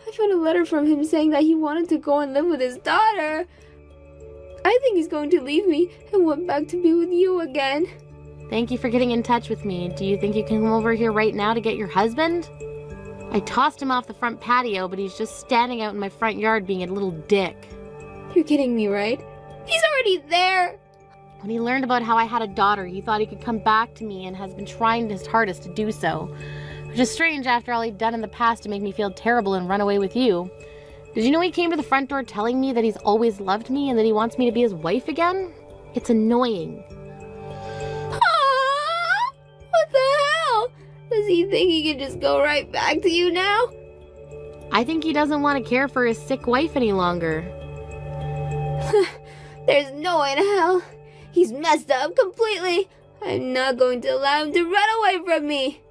I found a letter from him saying that he wanted to go and live with his daughter. I think he's going to leave me and went back to be with you again. Thank you for getting in touch with me. Do you think you can come over here right now to get your husband? I tossed him off the front patio, but he's just standing out in my front yard being a little dick. You're kidding me, right? He's already there! When he learned about how I had a daughter, he thought he could come back to me and has been trying his hardest to do so. Which is strange after all he'd done in the past to make me feel terrible and run away with you. Did you know he came to the front door telling me that he's always loved me and that he wants me to be his wife again? It's annoying. What the hell? Does he think he can just go right back to you now? I think he doesn't want to care for his sick wife any longer. There's no way in hell. He's messed up completely. I'm not going to allow him to run away from me.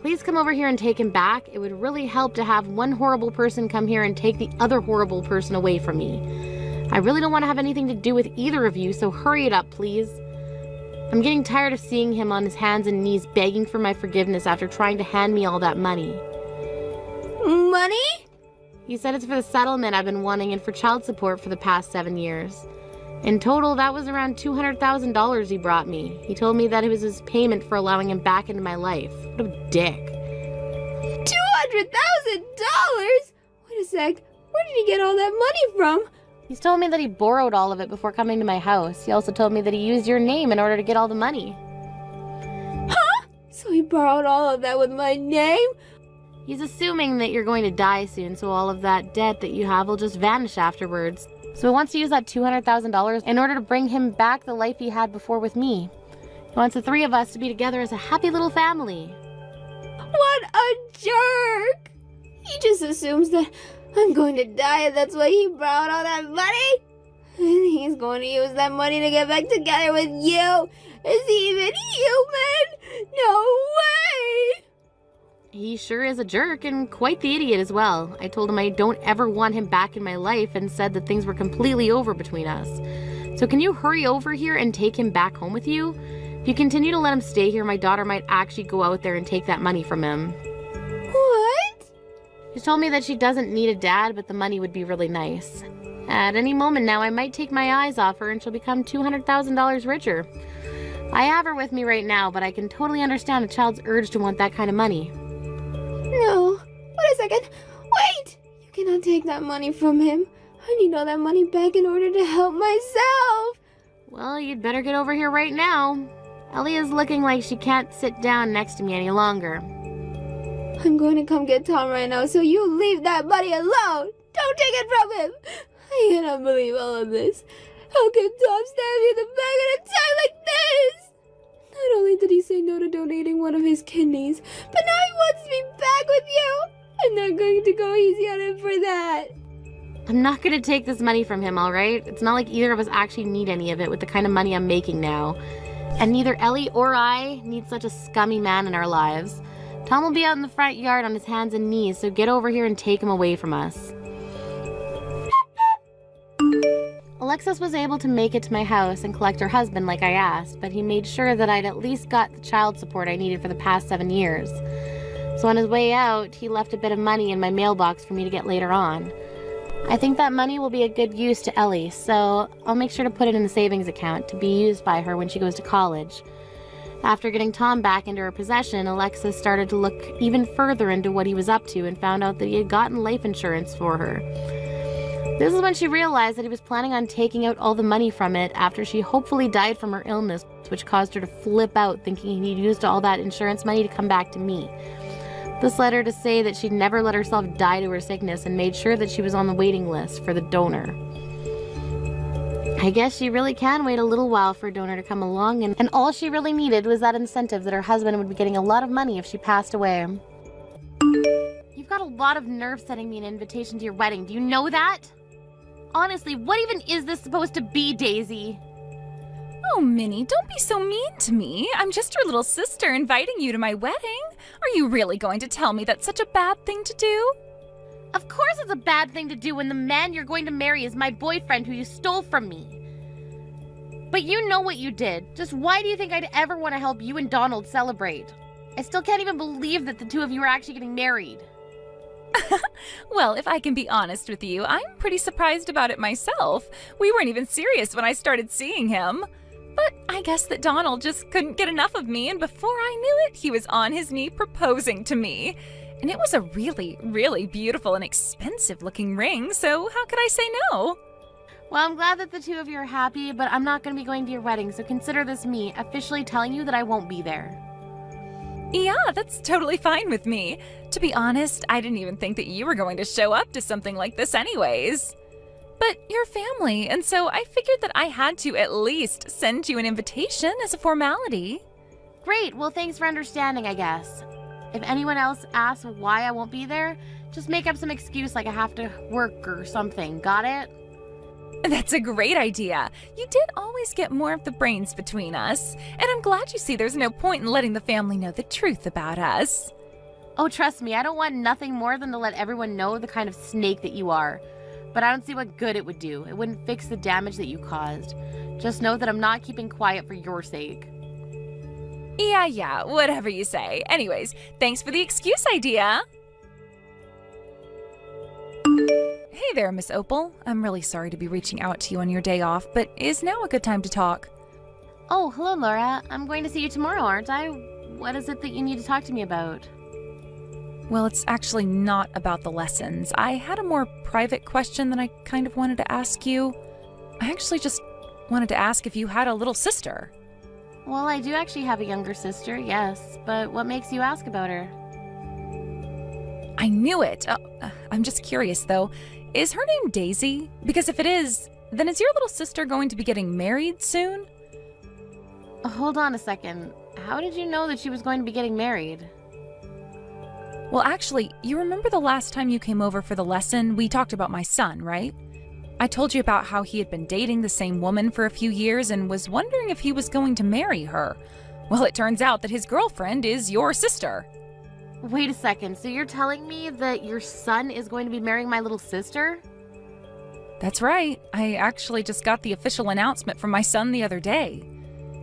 Please come over here and take him back. It would really help to have one horrible person come here and take the other horrible person away from me. I really don't want to have anything to do with either of you, so hurry it up, please. I'm getting tired of seeing him on his hands and knees begging for my forgiveness after trying to hand me all that money. Money? He said it's for the settlement I've been wanting and for child support for the past 7 years. In total, that was around $200,000 he brought me. He told me that it was his payment for allowing him back into my life. What a dick. $200,000? Wait a sec. Where did he get all that money from? He's told me that he borrowed all of it before coming to my house. He also told me that he used your name in order to get all the money. Huh? So he borrowed all of that with my name? He's assuming that you're going to die soon, so all of that debt that you have will just vanish afterwards. So he wants to use that $200,000 in order to bring him back the life he had before with me. He wants the three of us to be together as a happy little family. What a jerk! He just assumes that I'm going to die and that's why he borrowed all that money? And he's going to use that money to get back together with you? Is he even human? No way! He sure is a jerk and quite the idiot as well. I told him I don't ever want him back in my life and said that things were completely over between us. So can you hurry over here and take him back home with you? If you continue to let him stay here, my daughter might actually go out there and take that money from him. What? She told me that she doesn't need a dad, but the money would be really nice. At any moment now, I might take my eyes off her and she'll become $200,000 richer. I have her with me right now, but I can totally understand a child's urge to want that kind of money. No. Wait a second. Wait! You cannot take that money from him. I need all that money back in order to help myself. Well, you'd better get over here right now. Ellie is looking like she can't sit down next to me any longer. I'm going to come get Tom right now, so you leave that money alone. Don't take it from him. I cannot believe all of this. How can Tom stab me in the back at a time like this? Not only did he say no to donating one of his kidneys, but now he wants me back with you. I'm not going to go easy on him for that. I'm not going to take this money from him, all right? It's not like either of us actually need any of it with the kind of money I'm making now. And neither Ellie or I need such a scummy man in our lives. Tom will be out in the front yard on his hands and knees, so get over here and take him away from us. Alexis was able to make it to my house and collect her husband like I asked, but he made sure that I'd at least got the child support I needed for the past 7 years. So on his way out, he left a bit of money in my mailbox for me to get later on. I think that money will be a good use to Ellie, so I'll make sure to put it in the savings account to be used by her when she goes to college. After getting Tom back into her possession, Alexis started to look even further into what he was up to and found out that he had gotten life insurance for her. This is when she realized that he was planning on taking out all the money from it after she hopefully died from her illness, which caused her to flip out thinking he'd used all that insurance money to come back to me. This led her to say that she'd never let herself die to her sickness and made sure that she was on the waiting list for the donor. I guess she really can wait a little while for a donor to come along, and all she really needed was that incentive that her husband would be getting a lot of money if she passed away. You've got a lot of nerve sending me an invitation to your wedding. Do you know that? Honestly, what even is this supposed to be, Daisy? Oh, Minnie, don't be so mean to me. I'm just your little sister inviting you to my wedding. Are you really going to tell me that's such a bad thing to do? Of course it's a bad thing to do when the man you're going to marry is my boyfriend who you stole from me. But you know what you did. Just why do you think I'd ever want to help you and Donald celebrate? I still can't even believe that the two of you are actually getting married. Well, if I can be honest with you, I'm pretty surprised about it myself. We weren't even serious when I started seeing him. But I guess that Donald just couldn't get enough of me, and before I knew it, he was on his knee proposing to me. And it was a really, really beautiful and expensive-looking ring, so how could I say no? Well, I'm glad that the two of you are happy, but I'm not going to be going to your wedding, so consider this me officially telling you that I won't be there. Yeah, that's totally fine with me. To be honest, I didn't even think that you were going to show up to something like this anyways. But you're family, and so I figured that I had to at least send you an invitation as a formality. Great, well thanks for understanding, I guess. If anyone else asks why I won't be there, just make up some excuse like I have to work or something, got it? That's a great idea. You did always get more of the brains between us, and I'm glad you see there's no point in letting the family know the truth about us. Oh, trust me, I don't want nothing more than to let everyone know the kind of snake that you are. But I don't see what good it would do. It wouldn't fix the damage that you caused. Just know that I'm not keeping quiet for your sake. Yeah, whatever you say. Anyways, thanks for the excuse idea. Hey there, Miss Opal. I'm really sorry to be reaching out to you on your day off, but is now a good time to talk? Oh, hello, Laura. I'm going to see you tomorrow, aren't I? What is it that you need to talk to me about? Well, it's actually not about the lessons. I had a more private question that I kind of wanted to ask you. I actually just wanted to ask if you had a little sister. Well, I do actually have a younger sister, yes. But what makes you ask about her? I knew it. I'm just curious, though. Is her name Daisy? Because if it is, then is your little sister going to be getting married soon? Hold on a second. How did you know that she was going to be getting married? Well, actually, you remember the last time you came over for the lesson, we talked about my son, right? I told you about how he had been dating the same woman for a few years and was wondering if he was going to marry her. Well, it turns out that his girlfriend is your sister. Wait a second, so you're telling me that your son is going to be marrying my little sister? That's right. I actually just got the official announcement from my son the other day.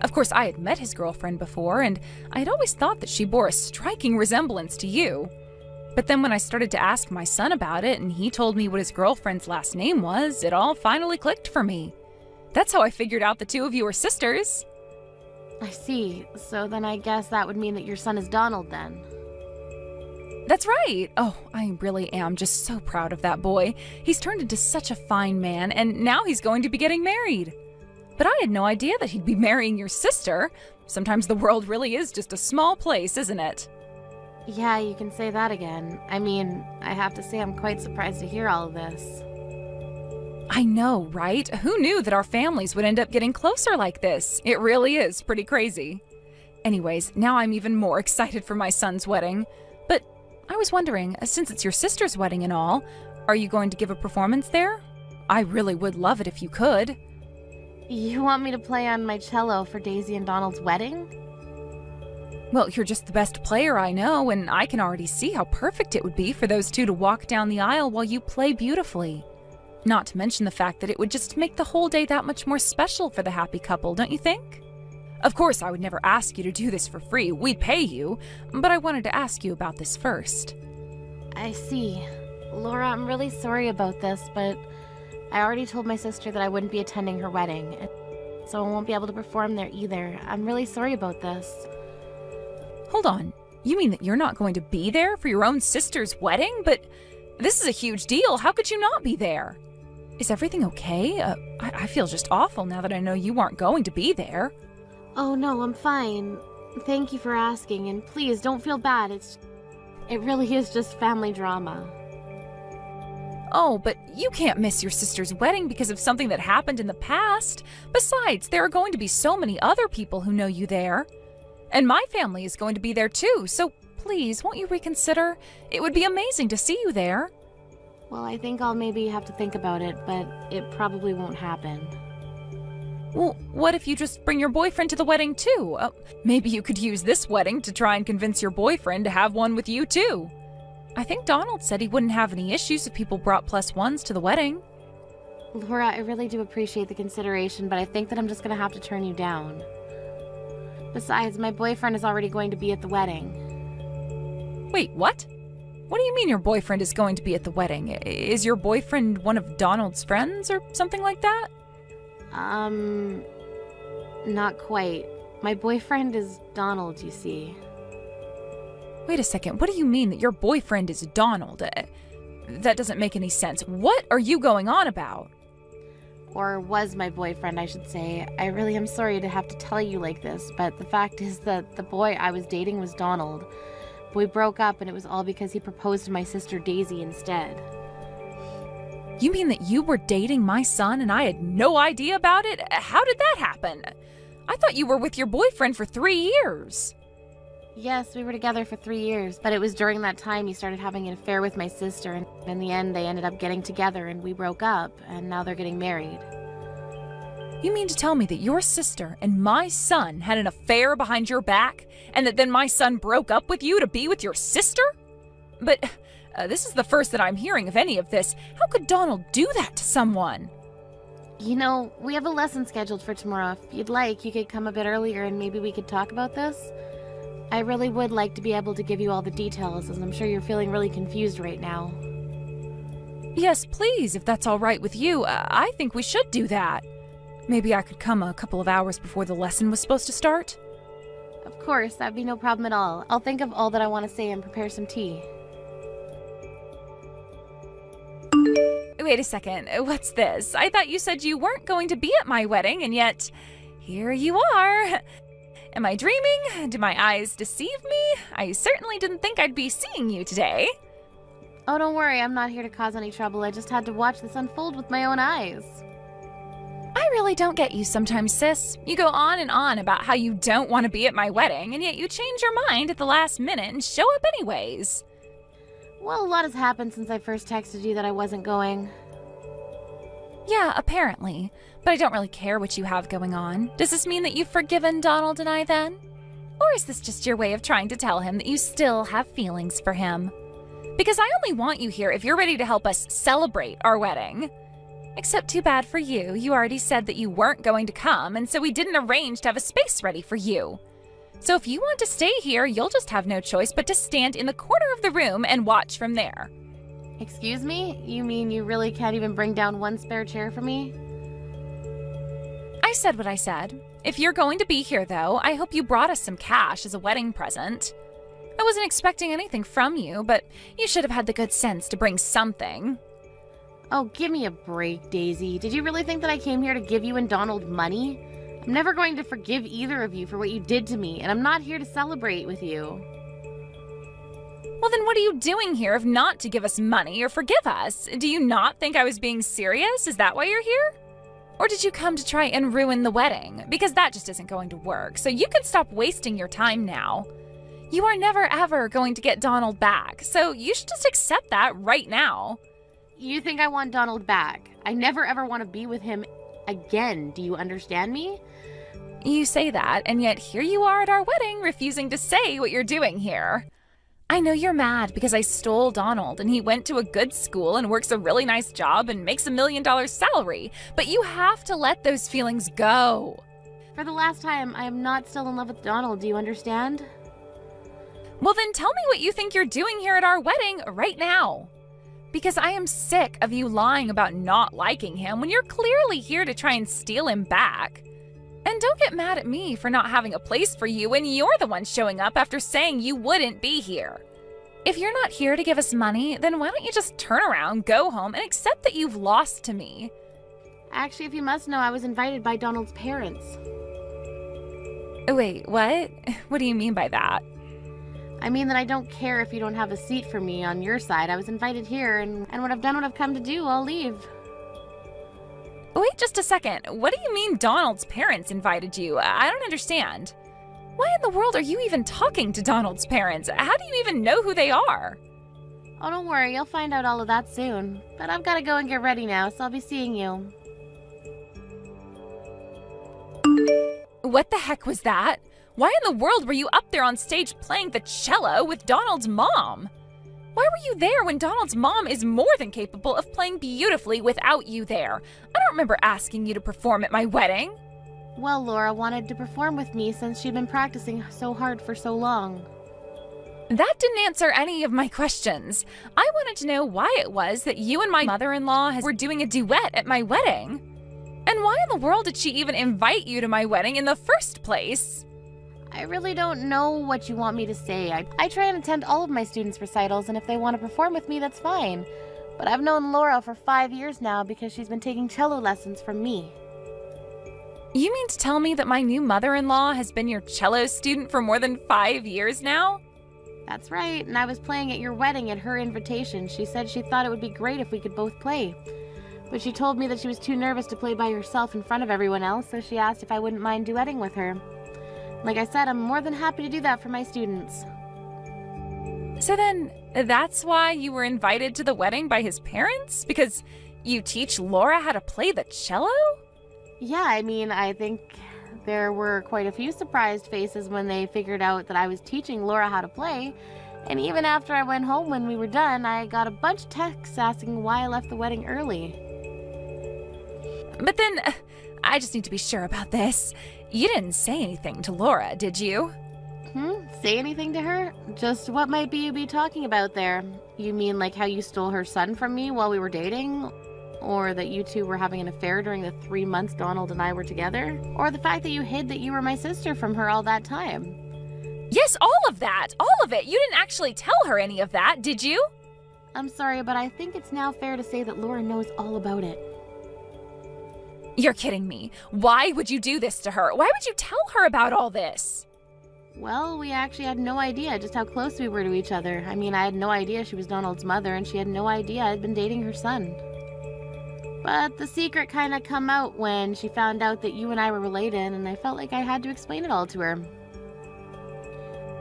Of course, I had met his girlfriend before, and I had always thought that she bore a striking resemblance to you. But then when I started to ask my son about it, and he told me what his girlfriend's last name was, it all finally clicked for me. That's how I figured out the two of you were sisters. I see. So then I guess that would mean that your son is Donald then. That's right. Oh, I really am just so proud of that boy. He's turned into such a fine man, and now he's going to be getting married. But I had no idea that he'd be marrying your sister. Sometimes the world really is just a small place, isn't it? Yeah, you can say that again. I mean, I have to say I'm quite surprised to hear all of this. I know, right? Who knew that our families would end up getting closer like this? It really is pretty crazy. Anyways, now I'm even more excited for my son's wedding. But I was wondering, since it's your sister's wedding and all, are you going to give a performance there? I really would love it if you could. You want me to play on my cello for Daisy and Donald's wedding? Well, you're just the best player I know, and I can already see how perfect it would be for those two to walk down the aisle while you play beautifully. Not to mention the fact that it would just make the whole day that much more special for the happy couple, don't you think? Of course, I would never ask you to do this for free. We'd pay you, but I wanted to ask you about this first. I see. Laura, I'm really sorry about this, but I already told my sister that I wouldn't be attending her wedding, so I won't be able to perform there either. I'm really sorry about this. Hold on. You mean that you're not going to be there for your own sister's wedding? But this is a huge deal. How could you not be there? Is everything okay? I feel just awful now that I know you aren't going to be there. Oh no, I'm fine. Thank you for asking, and please don't feel bad. It really is just family drama. Oh, but you can't miss your sister's wedding because of something that happened in the past. Besides, there are going to be so many other people who know you there. And my family is going to be there too, so please, won't you reconsider? It would be amazing to see you there. Well, I think I'll maybe have to think about it, but it probably won't happen. Well, what if you just bring your boyfriend to the wedding too? Maybe you could use this wedding to try and convince your boyfriend to have one with you too. I think Donald said he wouldn't have any issues if people brought +1s to the wedding. Laura, I really do appreciate the consideration, but I think that I'm just gonna have to turn you down. Besides, my boyfriend is already going to be at the wedding. Wait, what? What do you mean your boyfriend is going to be at the wedding? Is your boyfriend one of Donald's friends or something like that? Not quite. My boyfriend is Donald, you see. Wait a second, what do you mean that your boyfriend is Donald? That doesn't make any sense. What are you going on about? Or was my boyfriend, I should say. I really am sorry to have to tell you like this, but the fact is that the boy I was dating was Donald. We broke up and it was all because he proposed to my sister Daisy instead. You mean that you were dating my son and I had no idea about it? How did that happen? I thought you were with your boyfriend for 3 years. Yes, we were together for 3 years, but it was during that time he started having an affair with my sister, and in the end they ended up getting together and we broke up, and now they're getting married. You mean to tell me that your sister and my son had an affair behind your back, and that then my son broke up with you to be with your sister? But this is the first that I'm hearing of any of this. How could Donald do that to someone? You know, we have a lesson scheduled for tomorrow. If you'd like, you could come a bit earlier and maybe we could talk about this. I really would like to be able to give you all the details, as I'm sure you're feeling really confused right now. Yes, please, if that's all right with you. I think we should do that. Maybe I could come a couple of hours before the lesson was supposed to start. Of course, that'd be no problem at all. I'll think of all that I want to say and prepare some tea. Wait a second, what's this? I thought you said you weren't going to be at my wedding, and yet here you are. Am I dreaming? Do my eyes deceive me? I certainly didn't think I'd be seeing you today. Oh, don't worry, I'm not here to cause any trouble. I just had to watch this unfold with my own eyes. I really don't get you sometimes, sis. You go on and on about how you don't want to be at my wedding, and yet you change your mind at the last minute and show up anyways. Well, a lot has happened since I first texted you that I wasn't going. Yeah, apparently. But I don't really care what you have going on. Does this mean that you've forgiven Donald and I then? Or is this just your way of trying to tell him that you still have feelings for him? Because I only want you here if you're ready to help us celebrate our wedding. Except too bad for you, you already said that you weren't going to come, and so we didn't arrange to have a space ready for you. So if you want to stay here, you'll just have no choice but to stand in the corner of the room and watch from there. Excuse me? You mean you really can't even bring down one spare chair for me? I said what I said. If you're going to be here, though, I hope you brought us some cash as a wedding present. I wasn't expecting anything from you, but you should have had the good sense to bring something. Oh, give me a break, Daisy. Did you really think that I came here to give you and Donald money? I'm never going to forgive either of you for what you did to me, and I'm not here to celebrate with you. Well, then what are you doing here if not to give us money or forgive us? Do you not think I was being serious? Is that why you're here? Or did you come to try and ruin the wedding? Because that just isn't going to work, so you can stop wasting your time now. You are never ever going to get Donald back, so you should just accept that right now. You think I want Donald back? I never ever want to be with him again. Do you understand me? You say that, and yet here you are at our wedding refusing to say what you're doing here. I know you're mad because I stole Donald and he went to a good school and works a really nice job and makes $1 million salary, but you have to let those feelings go. For the last time, I am not still in love with Donald. Do you understand? Well, then tell me what you think you're doing here at our wedding right now. Because I am sick of you lying about not liking him when you're clearly here to try and steal him back. And don't get mad at me for not having a place for you when you're the one showing up after saying you wouldn't be here. If you're not here to give us money, then why don't you just turn around, go home, and accept that you've lost to me? Actually, if you must know, I was invited by Donald's parents. Wait, what? What do you mean by that? I mean that I don't care if you don't have a seat for me on your side. I was invited here, and when I've done what I've come to do, I'll leave. Wait just a second. What do you mean Donald's parents invited you? I don't understand. Why in the world are you even talking to Donald's parents? How do you even know who they are? Oh, don't worry. You'll find out all of that soon. But I've got to go and get ready now, so I'll be seeing you. What the heck was that? Why in the world were you up there on stage playing the cello with Donald's mom? Why were you there when Donald's mom is more than capable of playing beautifully without you there? I don't remember asking you to perform at my wedding. Well, Laura wanted to perform with me since she'd been practicing so hard for so long. That didn't answer any of my questions. I wanted to know why it was that you and my mother-in-law were doing a duet at my wedding. And why in the world did she even invite you to my wedding in the first place? I really don't know what you want me to say. I try and attend all of my students' recitals, and if they want to perform with me, that's fine. But I've known Laura for 5 years now because she's been taking cello lessons from me. You mean to tell me that my new mother-in-law has been your cello student for more than 5 years now? That's right, and I was playing at your wedding at her invitation. She said she thought it would be great if we could both play. But she told me that she was too nervous to play by herself in front of everyone else, so she asked if I wouldn't mind duetting with her. Like I said, I'm more than happy to do that for my students. So then, that's why you were invited to the wedding by his parents? Because you teach Laura how to play the cello? Yeah, I mean, I think there were quite a few surprised faces when they figured out that I was teaching Laura how to play. And even after I went home when we were done, I got a bunch of texts asking why I left the wedding early. But then, I just need to be sure about this. You didn't say anything to Laura, did you? Say anything to her? Just what might you be talking about there? You mean like how you stole her son from me while we were dating? Or that you two were having an affair during the 3 months Donald and I were together? Or the fact that you hid that you were my sister from her all that time? Yes, all of that! All of it! You didn't actually tell her any of that, did you? I'm sorry, but I think it's now fair to say that Laura knows all about it. You're kidding me. Why would you do this to her? Why would you tell her about all this? Well, we actually had no idea just how close we were to each other. I mean, I had no idea she was Donald's mother, and she had no idea I'd been dating her son. But the secret kind of come out when she found out that you and I were related, and I felt like I had to explain it all to her.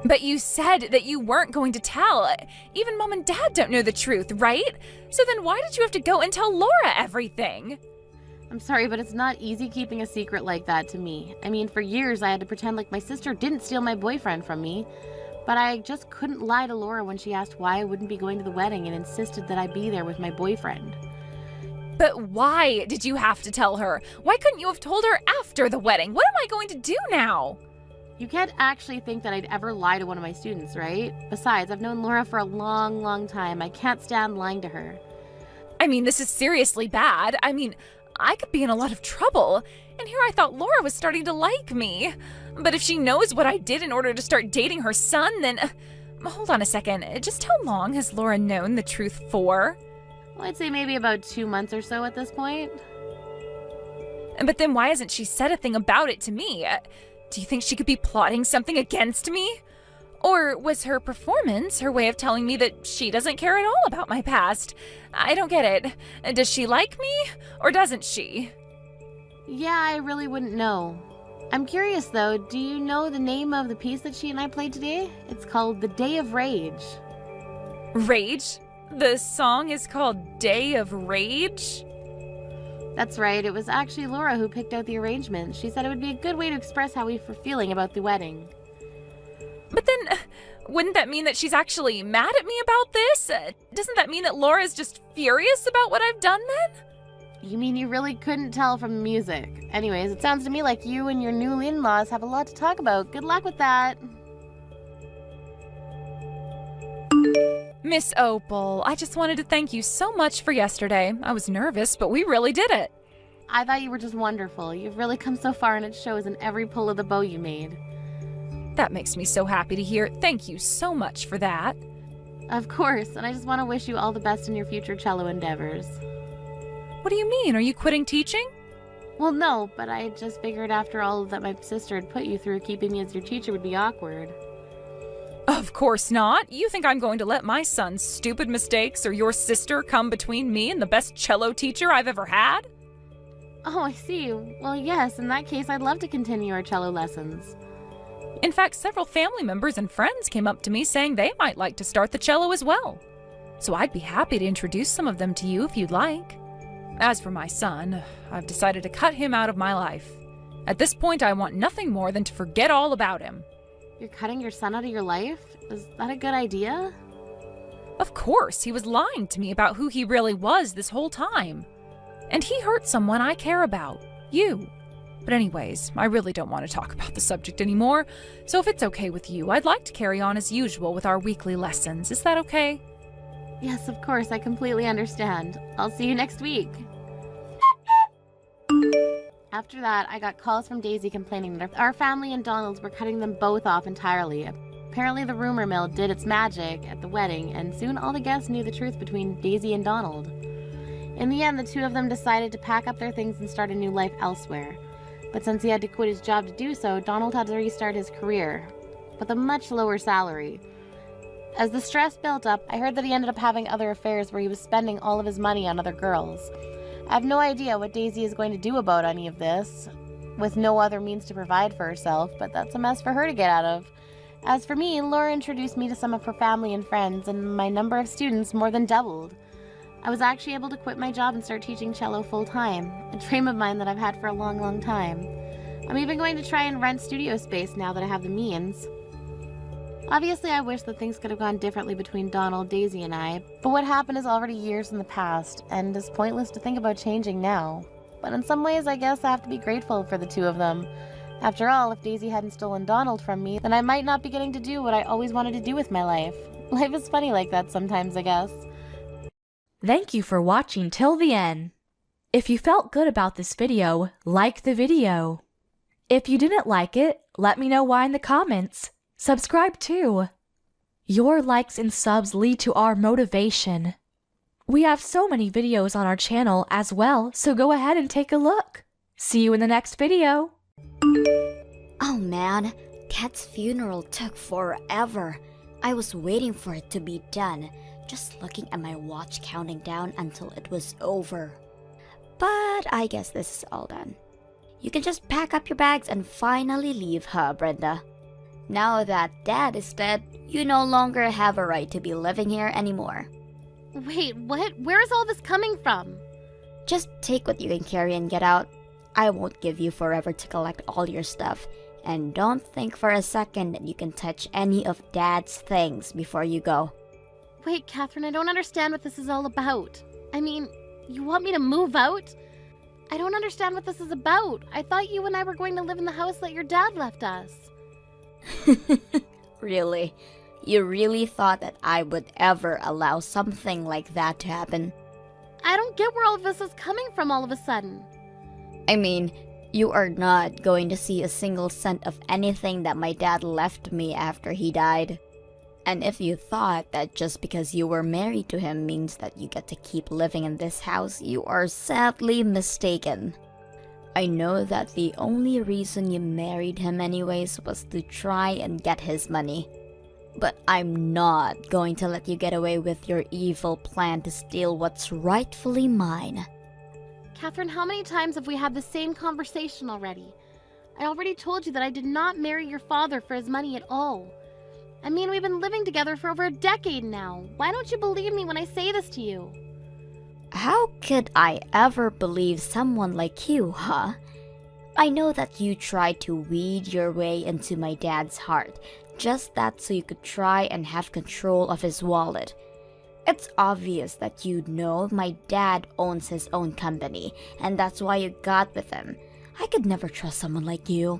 But you said that you weren't going to tell. Even Mom and Dad don't know the truth, right? So then why did you have to go and tell Laura everything? I'm sorry, but it's not easy keeping a secret like that to me. I mean, for years I had to pretend like my sister didn't steal my boyfriend from me. But I just couldn't lie to Laura when she asked why I wouldn't be going to the wedding and insisted that I be there with my boyfriend. But why did you have to tell her? Why couldn't you have told her after the wedding? What am I going to do now? You can't actually think that I'd ever lie to one of my students, right? Besides, I've known Laura for a long, long time. I can't stand lying to her. I mean, this is seriously bad. I mean, I could be in a lot of trouble. And here I thought Laura was starting to like me. But if she knows what I did in order to start dating her son, then... hold on a second. Just how long has Laura known the truth for? Well, I'd say maybe about 2 months or so at this point. But then why hasn't she said a thing about it to me? Do you think she could be plotting something against me? Or was her performance her way of telling me that she doesn't care at all about my past? I don't get it. Does she like me, or doesn't she? Yeah, I really wouldn't know. I'm curious though, do you know the name of the piece that she and I played today? It's called The Day of Rage. Rage? The song is called Day of Rage? That's right, it was actually Laura who picked out the arrangement. She said it would be a good way to express how we were feeling about the wedding. But then, wouldn't that mean that she's actually mad at me about this? Doesn't that mean that Laura's just furious about what I've done then? You mean you really couldn't tell from the music? Anyways, it sounds to me like you and your new in-laws have a lot to talk about. Good luck with that. Miss Opal, I just wanted to thank you so much for yesterday. I was nervous, but we really did it. I thought you were just wonderful. You've really come so far and it shows in every pull of the bow you made. That makes me so happy to hear. Thank you so much for that. Of course, and I just want to wish you all the best in your future cello endeavors. What do you mean? Are you quitting teaching? Well, no, but I just figured after all that my sister had put you through, keeping me as your teacher would be awkward. Of course not. You think I'm going to let my son's stupid mistakes or your sister come between me and the best cello teacher I've ever had? Oh, I see. Well, yes, in that case, I'd love to continue our cello lessons. In fact, several family members and friends came up to me saying they might like to start the cello as well. So I'd be happy to introduce some of them to you if you'd like. As for my son, I've decided to cut him out of my life. At this point, I want nothing more than to forget all about him. You're cutting your son out of your life? Is that a good idea? Of course, he was lying to me about who he really was this whole time. And he hurt someone I care about, you. But anyways, I really don't want to talk about the subject anymore, so if it's okay with you, I'd like to carry on as usual with our weekly lessons. Is that okay? Yes, of course, I completely understand. I'll see you next week. After that, I got calls from Daisy complaining that our family and Donald's were cutting them both off entirely. Apparently the rumor mill did its magic at the wedding, and soon all the guests knew the truth between Daisy and Donald. In the end, the two of them decided to pack up their things and start a new life elsewhere. But since he had to quit his job to do so, Donald had to restart his career, with a much lower salary. As the stress built up, I heard that he ended up having other affairs where he was spending all of his money on other girls. I have no idea what Daisy is going to do about any of this, with no other means to provide for herself, but that's a mess for her to get out of. As for me, Laura introduced me to some of her family and friends, and my number of students more than doubled. I was actually able to quit my job and start teaching cello full-time, a dream of mine that I've had for a long, long time. I'm even going to try and rent studio space now that I have the means. Obviously, I wish that things could have gone differently between Donald, Daisy, and I, but what happened is already years in the past, and it's pointless to think about changing now. But in some ways, I guess I have to be grateful for the two of them. After all, if Daisy hadn't stolen Donald from me, then I might not be getting to do what I always wanted to do with my life. Life is funny like that sometimes, I guess. Thank you for watching till the end. If you felt good about this video, like the video. If you didn't like it, let me know why in the comments. Subscribe too. Your likes and subs lead to our motivation. We have so many videos on our channel as well, so go ahead and take a look. See you in the next video. Oh man, Kat's funeral took forever. I was waiting for it to be done, just looking at my watch counting down until it was over. But I guess this is all done. You can just pack up your bags and finally leave, huh, Brenda? Now that Dad is dead, you no longer have a right to be living here anymore. Wait, what? Where is all this coming from? Just take what you can carry and get out. I won't give you forever to collect all your stuff. And don't think for a second that you can touch any of Dad's things before you go. Wait, Catherine, I don't understand what this is all about. I mean, you want me to move out? I don't understand what this is about. I thought you and I were going to live in the house that your dad left us. Really? You really thought that I would ever allow something like that to happen? I don't get where all of this is coming from all of a sudden. I mean, you are not going to see a single cent of anything that my dad left me after he died. And if you thought that just because you were married to him means that you get to keep living in this house, you are sadly mistaken. I know that the only reason you married him anyways was to try and get his money. But I'm not going to let you get away with your evil plan to steal what's rightfully mine. Catherine, how many times have we had the same conversation already? I already told you that I did not marry your father for his money at all. I mean, we've been living together for over a decade now. Why don't you believe me when I say this to you? How could I ever believe someone like you, huh? I know that you tried to weed your way into my dad's heart, just that so you could try and have control of his wallet. It's obvious that you know my dad owns his own company, and that's why you got with him. I could never trust someone like you.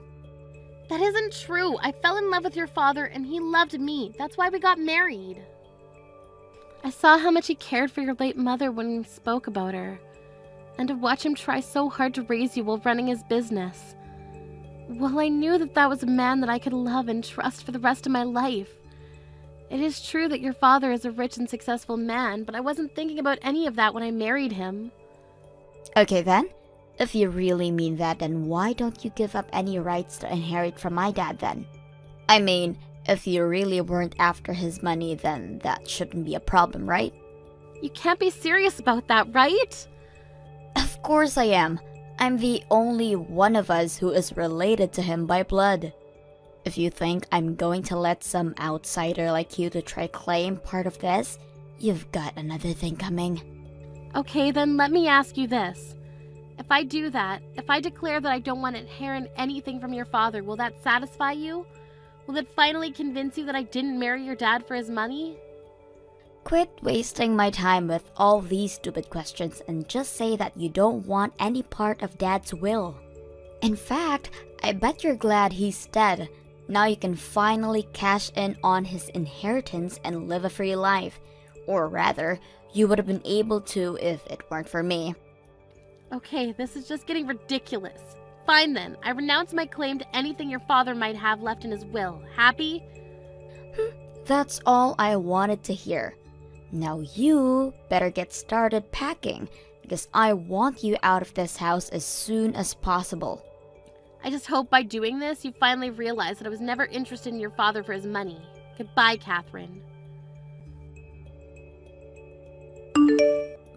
That isn't true. I fell in love with your father and he loved me. That's why we got married. I saw how much he cared for your late mother when we spoke about her. And to watch him try so hard to raise you while running his business. Well, I knew that that was a man that I could love and trust for the rest of my life. It is true that your father is a rich and successful man, but I wasn't thinking about any of that when I married him. Okay then, if you really mean that, then why don't you give up any rights to inherit from my dad then? I mean, If you really weren't after his money, then that shouldn't be a problem, right? You can't be serious about that, right? Of course I am. I'm the only one of us who is related to him by blood. If you think I'm going to let some outsider like you to try claim part of this, you've got another thing coming. Okay, then let me ask you this. If I do that, if I declare that I don't want to inherit anything from your father, will that satisfy you? Will it finally convince you that I didn't marry your dad for his money? Quit wasting my time with all these stupid questions and just say that you don't want any part of Dad's will. In fact, I bet you're glad he's dead. Now you can finally cash in on his inheritance and live a free life. Or rather, you would have been able to if it weren't for me. Okay, this is just getting ridiculous. Fine then, I renounce my claim to anything your father might have left in his will. Happy? That's all I wanted to hear. Now you better get started packing, because I want you out of this house as soon as possible. I just hope by doing this you finally realize that I was never interested in your father for his money. Goodbye, Catherine.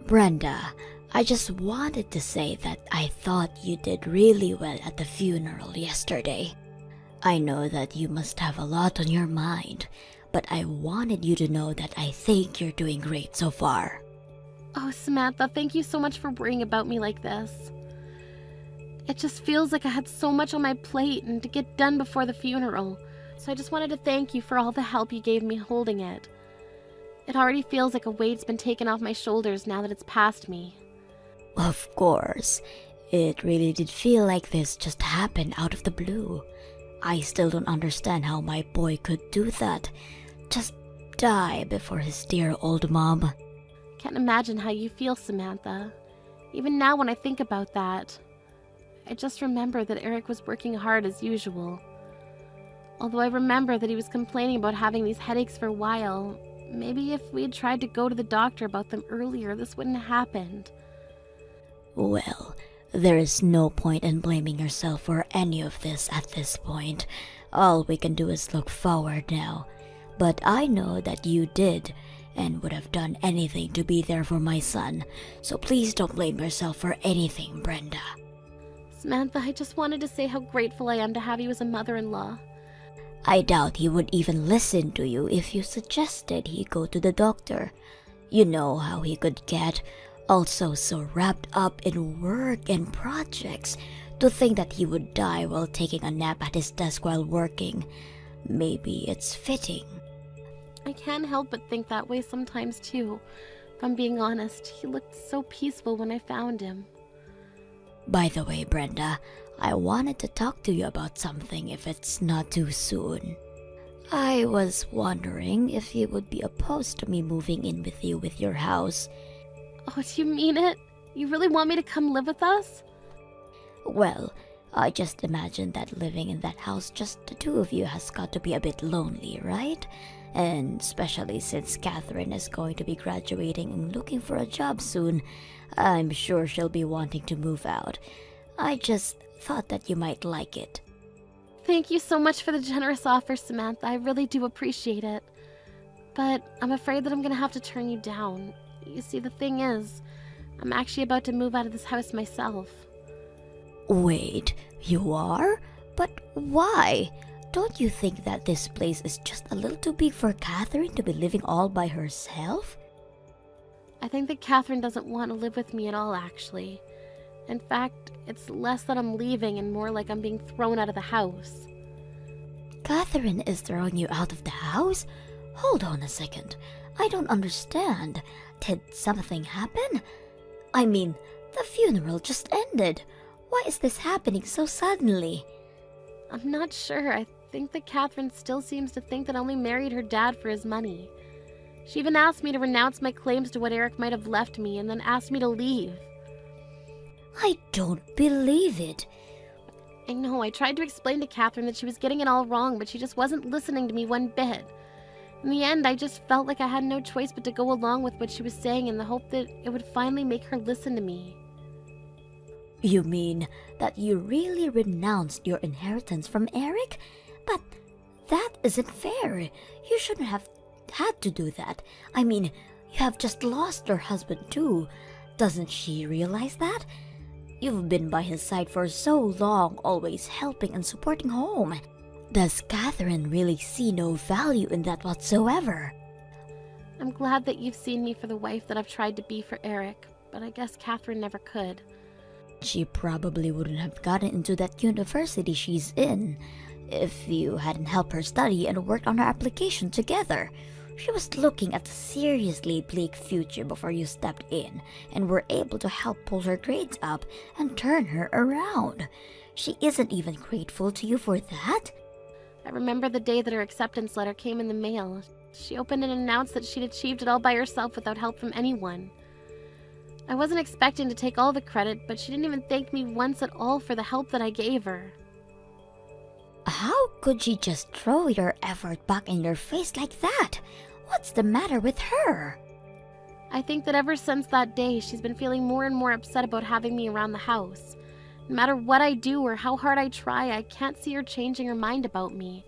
Brenda, I just wanted to say that I thought you did really well at the funeral yesterday. I know that you must have a lot on your mind, but I wanted you to know that I think you're doing great so far. Oh, Samantha, thank you so much for worrying about me like this. It just feels like I had so much on my plate and to get done before the funeral. So I just wanted to thank you for all the help you gave me holding it. It already feels like a weight's been taken off my shoulders now that it's past me. Of course, it really did feel like this just happened out of the blue. I still don't understand how my boy could do that. Just die before his dear old mom. Can't imagine how you feel, Samantha. Even now when I think about that, I just remember that Eric was working hard as usual. Although I remember that he was complaining about having these headaches for a while, maybe if we had tried to go to the doctor about them earlier, this wouldn't have happened. Well, there is no point in blaming yourself for any of this at this point. All we can do is look forward now. But I know that you did, and would have done anything to be there for my son. So please don't blame yourself for anything, Brenda. Samantha, I just wanted to say how grateful I am to have you as a mother-in-law. I doubt he would even listen to you if you suggested he go to the doctor. You know how he could get, also so wrapped up in work and projects. To think that he would die while taking a nap at his desk while working. Maybe it's fitting. I can't help but think that way sometimes too. If I'm being honest, he looked so peaceful when I found him. By the way, Brenda, I wanted to talk to you about something if it's not too soon. I was wondering if you would be opposed to me moving in with you with your house. Oh, do you mean it? You really want me to come live with us? Well, I just imagine that living in that house just the two of you has got to be a bit lonely, right? And especially since Catherine is going to be graduating and looking for a job soon, I'm sure she'll be wanting to move out. I just thought that you might like it. Thank you so much for the generous offer, Samantha. I really do appreciate it. But I'm afraid that I'm gonna have to turn you down. You see, the thing is, I'm actually about to move out of this house myself. Wait, you are? But why? Don't you think that this place is just a little too big for Catherine to be living all by herself? I think that Catherine doesn't want to live with me at all, actually. In fact, it's less that I'm leaving and more like I'm being thrown out of the house. Catherine is throwing you out of the house? Hold on a second. I don't understand. Did something happen? I mean, the funeral just ended. Why is this happening so suddenly? I'm not sure. I think that Catherine still seems to think that I only married her dad for his money. She even asked me to renounce my claims to what Eric might have left me and then asked me to leave. I don't believe it. I know, I tried to explain to Catherine that she was getting it all wrong, but she just wasn't listening to me one bit. In the end, I just felt like I had no choice but to go along with what she was saying in the hope that it would finally make her listen to me. You mean that you really renounced your inheritance from Eric? But That isn't fair. You shouldn't have had to do that. I mean, you have just lost your husband too. Doesn't she realize that? You've been by his side for so long, always helping and supporting home. Does Catherine really see no value in that whatsoever? I'm glad that you've seen me for the wife that I've tried to be for Eric, but I guess Catherine never could. She probably wouldn't have gotten into that university she's in if you hadn't helped her study and worked on her application together. She was looking at a seriously bleak future before you stepped in and were able to help pull her grades up and turn her around. She isn't even grateful to you for that? I remember the day that her acceptance letter came in the mail. She opened and announced that she'd achieved it all by herself without help from anyone. I wasn't expecting to take all the credit, but she didn't even thank me once at all for the help that I gave her. How could she just throw your effort back in your face like that? What's the matter with her? I think that ever since that day, she's been feeling more and more upset about having me around the house. No matter what I do or how hard I try, I can't see her changing her mind about me.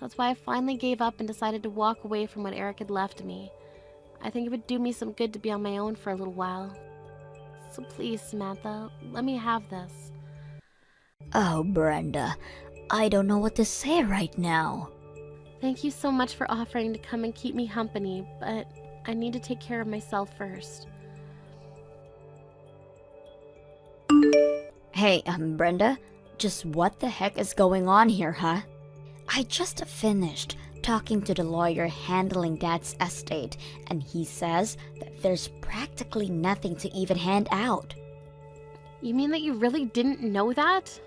That's why I finally gave up and decided to walk away from what Eric had left me. I think it would do me some good to be on my own for a little while. So please, Samantha, let me have this. Oh, Brenda, I don't know what to say right now. Thank you so much for offering to come and keep me company, but I need to take care of myself first. Hey, Brenda, just what the heck is going on here, huh? I just finished talking to the lawyer handling Dad's estate, and he says that there's practically nothing to even hand out. You mean that you really didn't know that?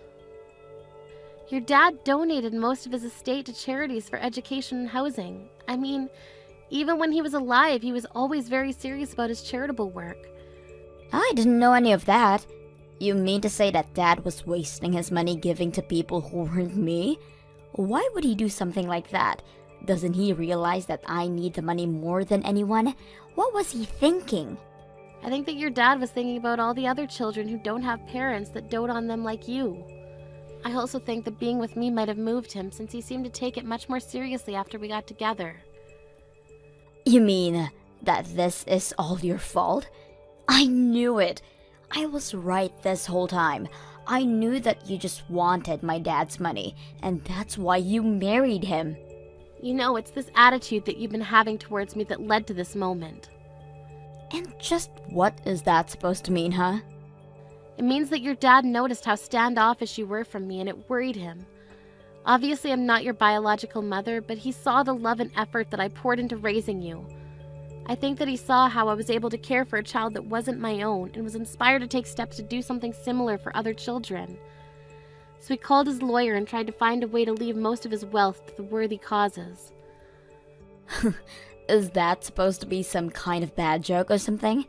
Your dad donated most of his estate to charities for education and housing. I mean, even when he was alive, he was always very serious about his charitable work. I didn't know any of that. You mean to say that Dad was wasting his money giving to people who weren't me? Why would he do something like that? Doesn't he realize that I need the money more than anyone? What was he thinking? I think that your dad was thinking about all the other children who don't have parents that dote on them like you. I also think that being with me might have moved him, since he seemed to take it much more seriously after we got together. You mean that this is all your fault? I knew it. I was right this whole time. I knew that you just wanted my dad's money, and that's why you married him. You know, it's this attitude that you've been having towards me that led to this moment. And just what is that supposed to mean, huh? It means that your dad noticed how standoffish you were from me, and it worried him. Obviously, I'm not your biological mother, but he saw the love and effort that I poured into raising you. I think that he saw how I was able to care for a child that wasn't my own, and was inspired to take steps to do something similar for other children. So he called his lawyer and tried to find a way to leave most of his wealth to the worthy causes. Is that supposed to be some kind of bad joke or something?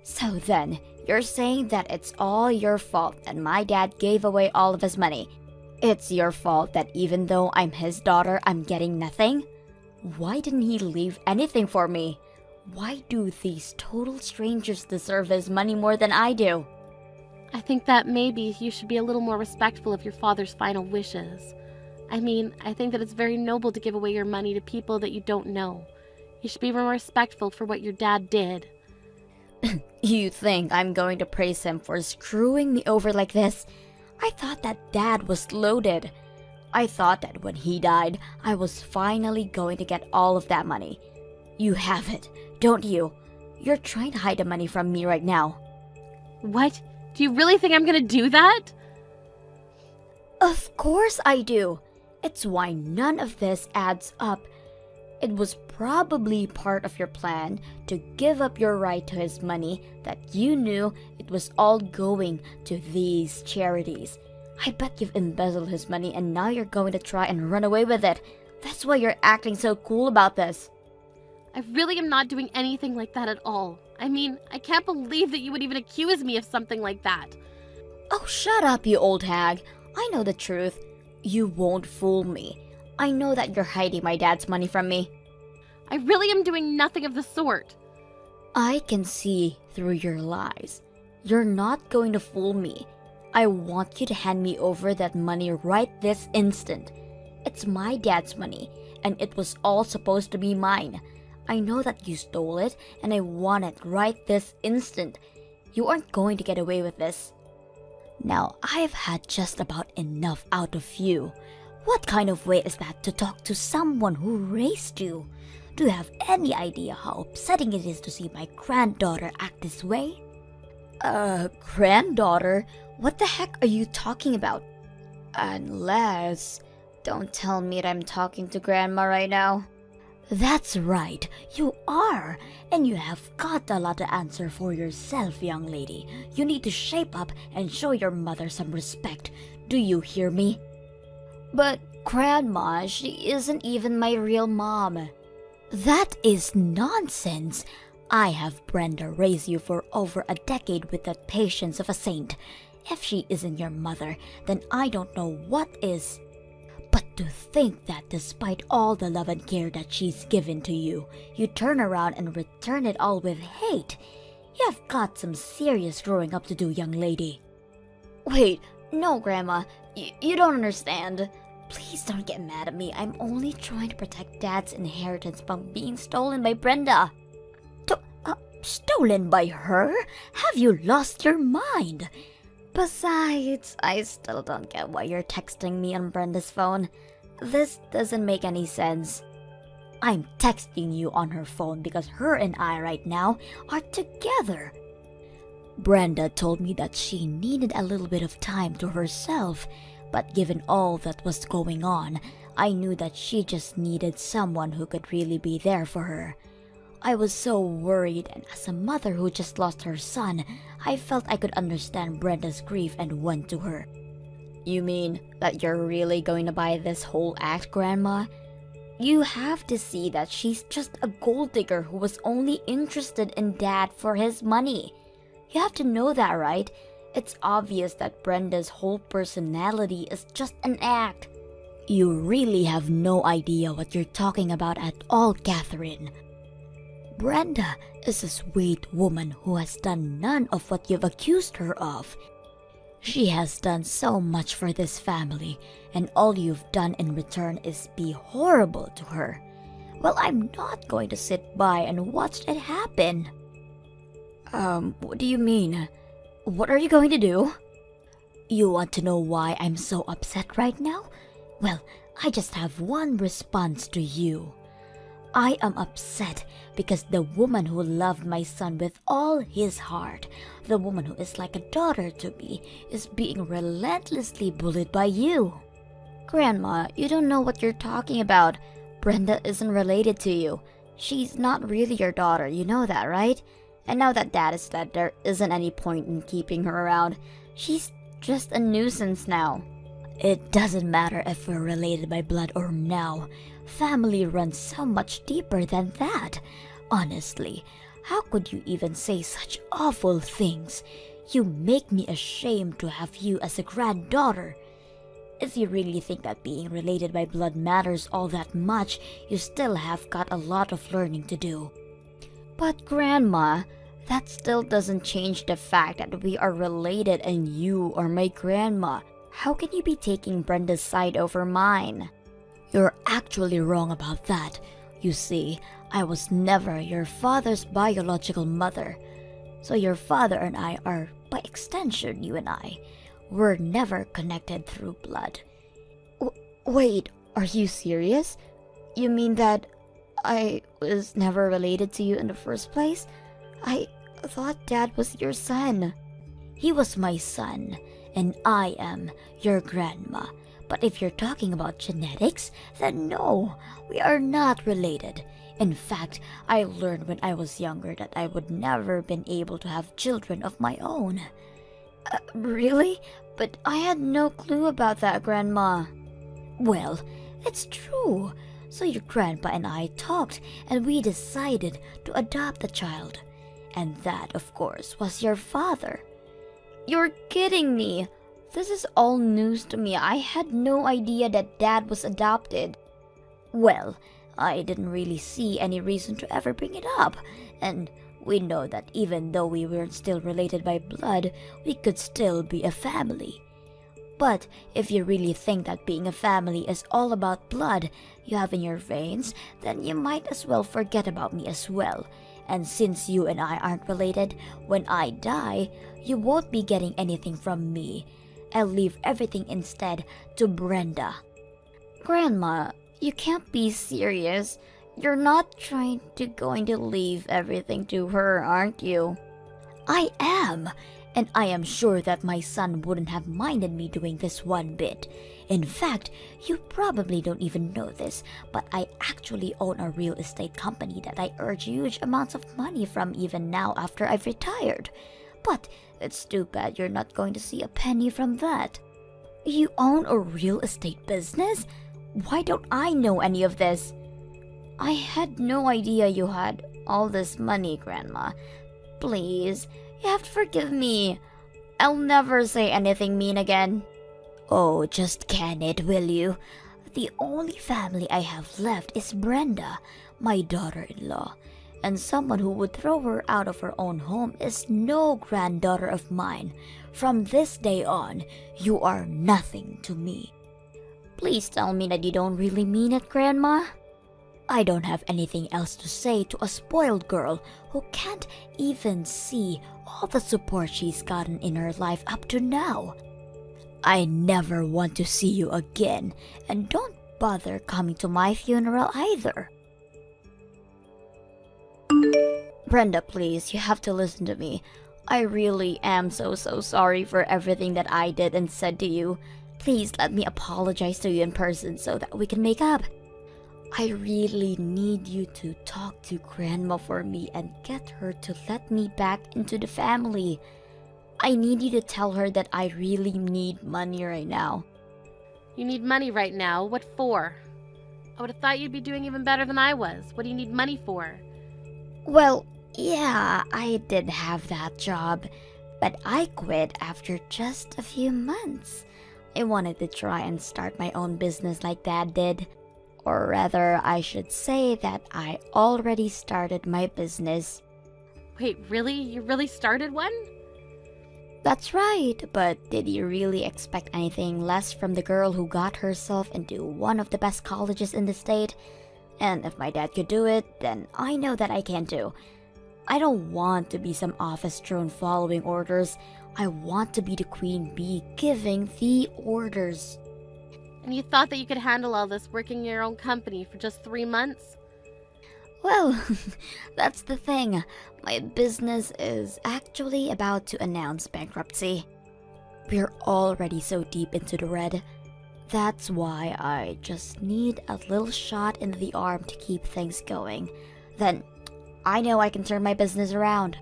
So then, you're saying that it's all your fault that my dad gave away all of his money. It's your fault that even though I'm his daughter, I'm getting nothing? Why didn't he leave anything for me? Why do these total strangers deserve his money more than I do? I think that maybe you should be a little more respectful of your father's final wishes. I mean, I think that it's very noble to give away your money to people that you don't know. You should be more respectful for what your dad did. You think I'm going to praise him for screwing me over like this? I thought that Dad was loaded. I thought that when he died, I was finally going to get all of that money. You have it, don't you? You're trying to hide the money from me right now. What? Do you really think I'm gonna do that? Of course I do. It's why none of this adds up. It was probably part of your plan to give up your right to his money that you knew it was all going to these charities. I bet you've embezzled his money and now you're going to try and run away with it. That's why you're acting so cool about this. I really am not doing anything like that at all. I mean, I can't believe that you would even accuse me of something like that. Oh, shut up, you old hag. I know the truth. You won't fool me. I know that you're hiding my dad's money from me. I really am doing nothing of the sort. I can see through your lies. You're not going to fool me. I want you to hand me over that money right this instant. It's my dad's money, and it was all supposed to be mine. I know that you stole it, and I want it right this instant. You aren't going to get away with this. Now, I've had just about enough out of you. What kind of way is that to talk to someone who raised you? Do you have any idea how upsetting it is to see my granddaughter act this way? Granddaughter? What the heck are you talking about? Unless... Don't tell me that I'm talking to Grandma right now. That's right, you are. And you have got a lot to answer for yourself, young lady. You need to shape up and show your mother some respect. Do you hear me? But, Grandma, she isn't even my real mom. That is nonsense. I have Brenda raise you for over a decade with the patience of a saint. If she isn't your mother, then I don't know what is. But to think that despite all the love and care that she's given to you, you turn around and return it all with hate. You've got some serious growing up to do, young lady. Wait, no, Grandma. You don't understand. Please don't get mad at me. I'm only trying to protect Dad's inheritance from being stolen by Brenda. Stolen by her? Have you lost your mind? Besides, I still don't get why you're texting me on Brenda's phone. This doesn't make any sense. I'm texting you on her phone because her and I right now are together. Brenda told me that she needed a little bit of time to herself, but given all that was going on, I knew that she just needed someone who could really be there for her. I was so worried, and as a mother who just lost her son, I felt I could understand Brenda's grief and went to her. You mean that you're really going to buy this whole act, Grandma? You have to see that she's just a gold digger who was only interested in Dad for his money. You have to know that, right? It's obvious that Brenda's whole personality is just an act. You really have no idea what you're talking about at all, Catherine. Brenda is a sweet woman who has done none of what you've accused her of. She has done so much for this family, and all you've done in return is be horrible to her. Well, I'm not going to sit by and watch it happen. What do you mean? What are you going to do? You want to know why I'm so upset right now? Well, I just have one response to you. I am upset because the woman who loved my son with all his heart, the woman who is like a daughter to me, is being relentlessly bullied by you. Grandma, you don't know what you're talking about. Brenda isn't related to you. She's not really your daughter, you know that, right? And now that Dad is dead, there isn't any point in keeping her around. She's just a nuisance now. It doesn't matter if we're related by blood or no. Family runs so much deeper than that. Honestly, how could you even say such awful things? You make me ashamed to have you as a granddaughter. If you really think that being related by blood matters all that much, you still have got a lot of learning to do. But Grandma, that still doesn't change the fact that we are related and you are my grandma. How can you be taking Brenda's side over mine? You're actually wrong about that. You see, I was never your father's biological mother. So your father and I are, by extension, you and I, were never connected through blood. Wait, are you serious? You mean that I was never related to you in the first place? I thought Dad was your son. He was my son, and I am your grandma. But if you're talking about genetics, then no, we are not related. In fact, I learned when I was younger that I would never been able to have children of my own. Really? But I had no clue about that, Grandma. Well, it's true. So your grandpa and I talked, and we decided to adopt the child. And that, of course, was your father. You're kidding me. This is all news to me. I had no idea that Dad was adopted. Well, I didn't really see any reason to ever bring it up. And we know that even though we weren't still related by blood, we could still be a family. But if you really think that being a family is all about blood you have in your veins, then you might as well forget about me as well. And since you and I aren't related, when I die, you won't be getting anything from me. I'll leave everything instead to Brenda. Grandma, you can't be serious. You're not going to leave everything to her, aren't you? I am, and I am sure that my son wouldn't have minded me doing this one bit. In fact, you probably don't even know this, but I actually own a real estate company that I earn huge amounts of money from even now after I've retired. But it's too bad you're not going to see a penny from that. You own a real estate business? Why don't I know any of this? I had no idea you had all this money, Grandma. Please, you have to forgive me. I'll never say anything mean again. Oh, just can it, will you? The only family I have left is Brenda, my daughter-in-law. And someone who would throw her out of her own home is no granddaughter of mine. From this day on, you are nothing to me. Please tell me that you don't really mean it, Grandma. I don't have anything else to say to a spoiled girl who can't even see all the support she's gotten in her life up to now. I never want to see you again, and don't bother coming to my funeral either. Brenda, please, you have to listen to me. I really am so sorry for everything that I did and said to you. Please let me apologize to you in person so that we can make up. I really need you to talk to Grandma for me and get her to let me back into the family. I need you to tell her that I really need money right now. You need money right now? What for? I would have thought you'd be doing even better than I was. What do you need money for? Well, yeah, I did have that job, but I quit after just a few months. I wanted to try and start my own business like Dad did. Or rather, I should say that I already started my business. Wait, really? You really started one? That's right, but did you really expect anything less from the girl who got herself into one of the best colleges in the state? And if my dad could do it, then I know that I can too. I don't want to be some office drone following orders. I want to be the queen bee giving the orders. And you thought that you could handle all this working in your own company for just 3 months? Well, that's the thing. My business is actually about to announce bankruptcy. We're already so deep into the red. That's why I just need a little shot in the arm to keep things going. Then I know I can turn my business around.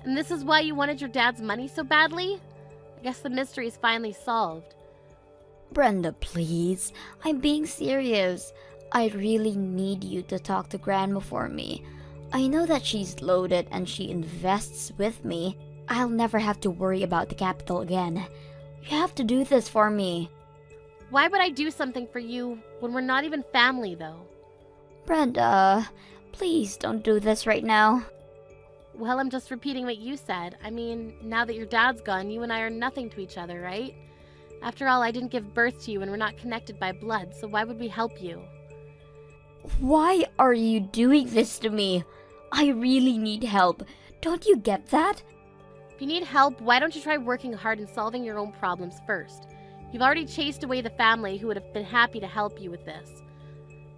And this is why you wanted your dad's money so badly? I guess the mystery is finally solved. Brenda, please. I'm being serious. I really need you to talk to Grandma for me. I know that she's loaded and she invests with me. I'll never have to worry about the capital again. You have to do this for me. Why would I do something for you when we're not even family, though? Brenda, please don't do this right now. Well, I'm just repeating what you said. I mean, now that your dad's gone, you and I are nothing to each other, right? After all, I didn't give birth to you and we're not connected by blood, so why would we help you? Why are you doing this to me? I really need help. Don't you get that? If you need help, why don't you try working hard and solving your own problems first? You've already chased away the family who would have been happy to help you with this.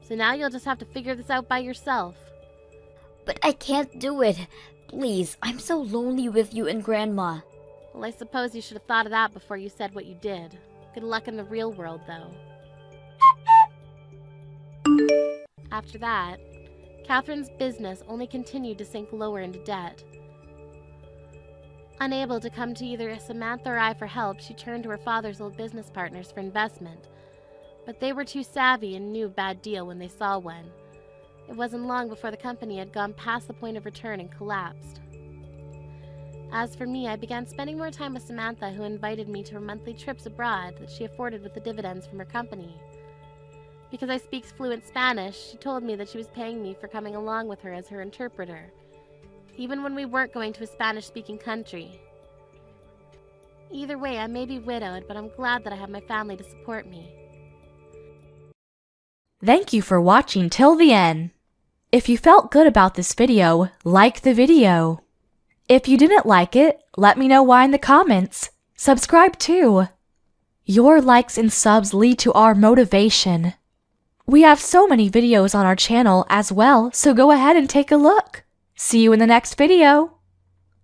So now you'll just have to figure this out by yourself. But I can't do it. Please, I'm so lonely with you and Grandma. Well, I suppose you should have thought of that before you said what you did. Good luck in the real world, though. After that, Catherine's business only continued to sink lower into debt. Unable to come to either Samantha or I for help, she turned to her father's old business partners for investment. But they were too savvy and knew a bad deal when they saw one. It wasn't long before the company had gone past the point of return and collapsed. As for me, I began spending more time with Samantha, who invited me to her monthly trips abroad that she afforded with the dividends from her company. Because I speak fluent Spanish, she told me that she was paying me for coming along with her as her interpreter, even when we weren't going to a Spanish-speaking country. Either way, I may be widowed, but I'm glad that I have my family to support me. Thank you for watching till the end. If you felt good about this video, like the video. If you didn't like it, let me know why in the comments. Subscribe too. Your likes and subs lead to our motivation. We have so many videos on our channel as well, so go ahead and take a look. See you in the next video.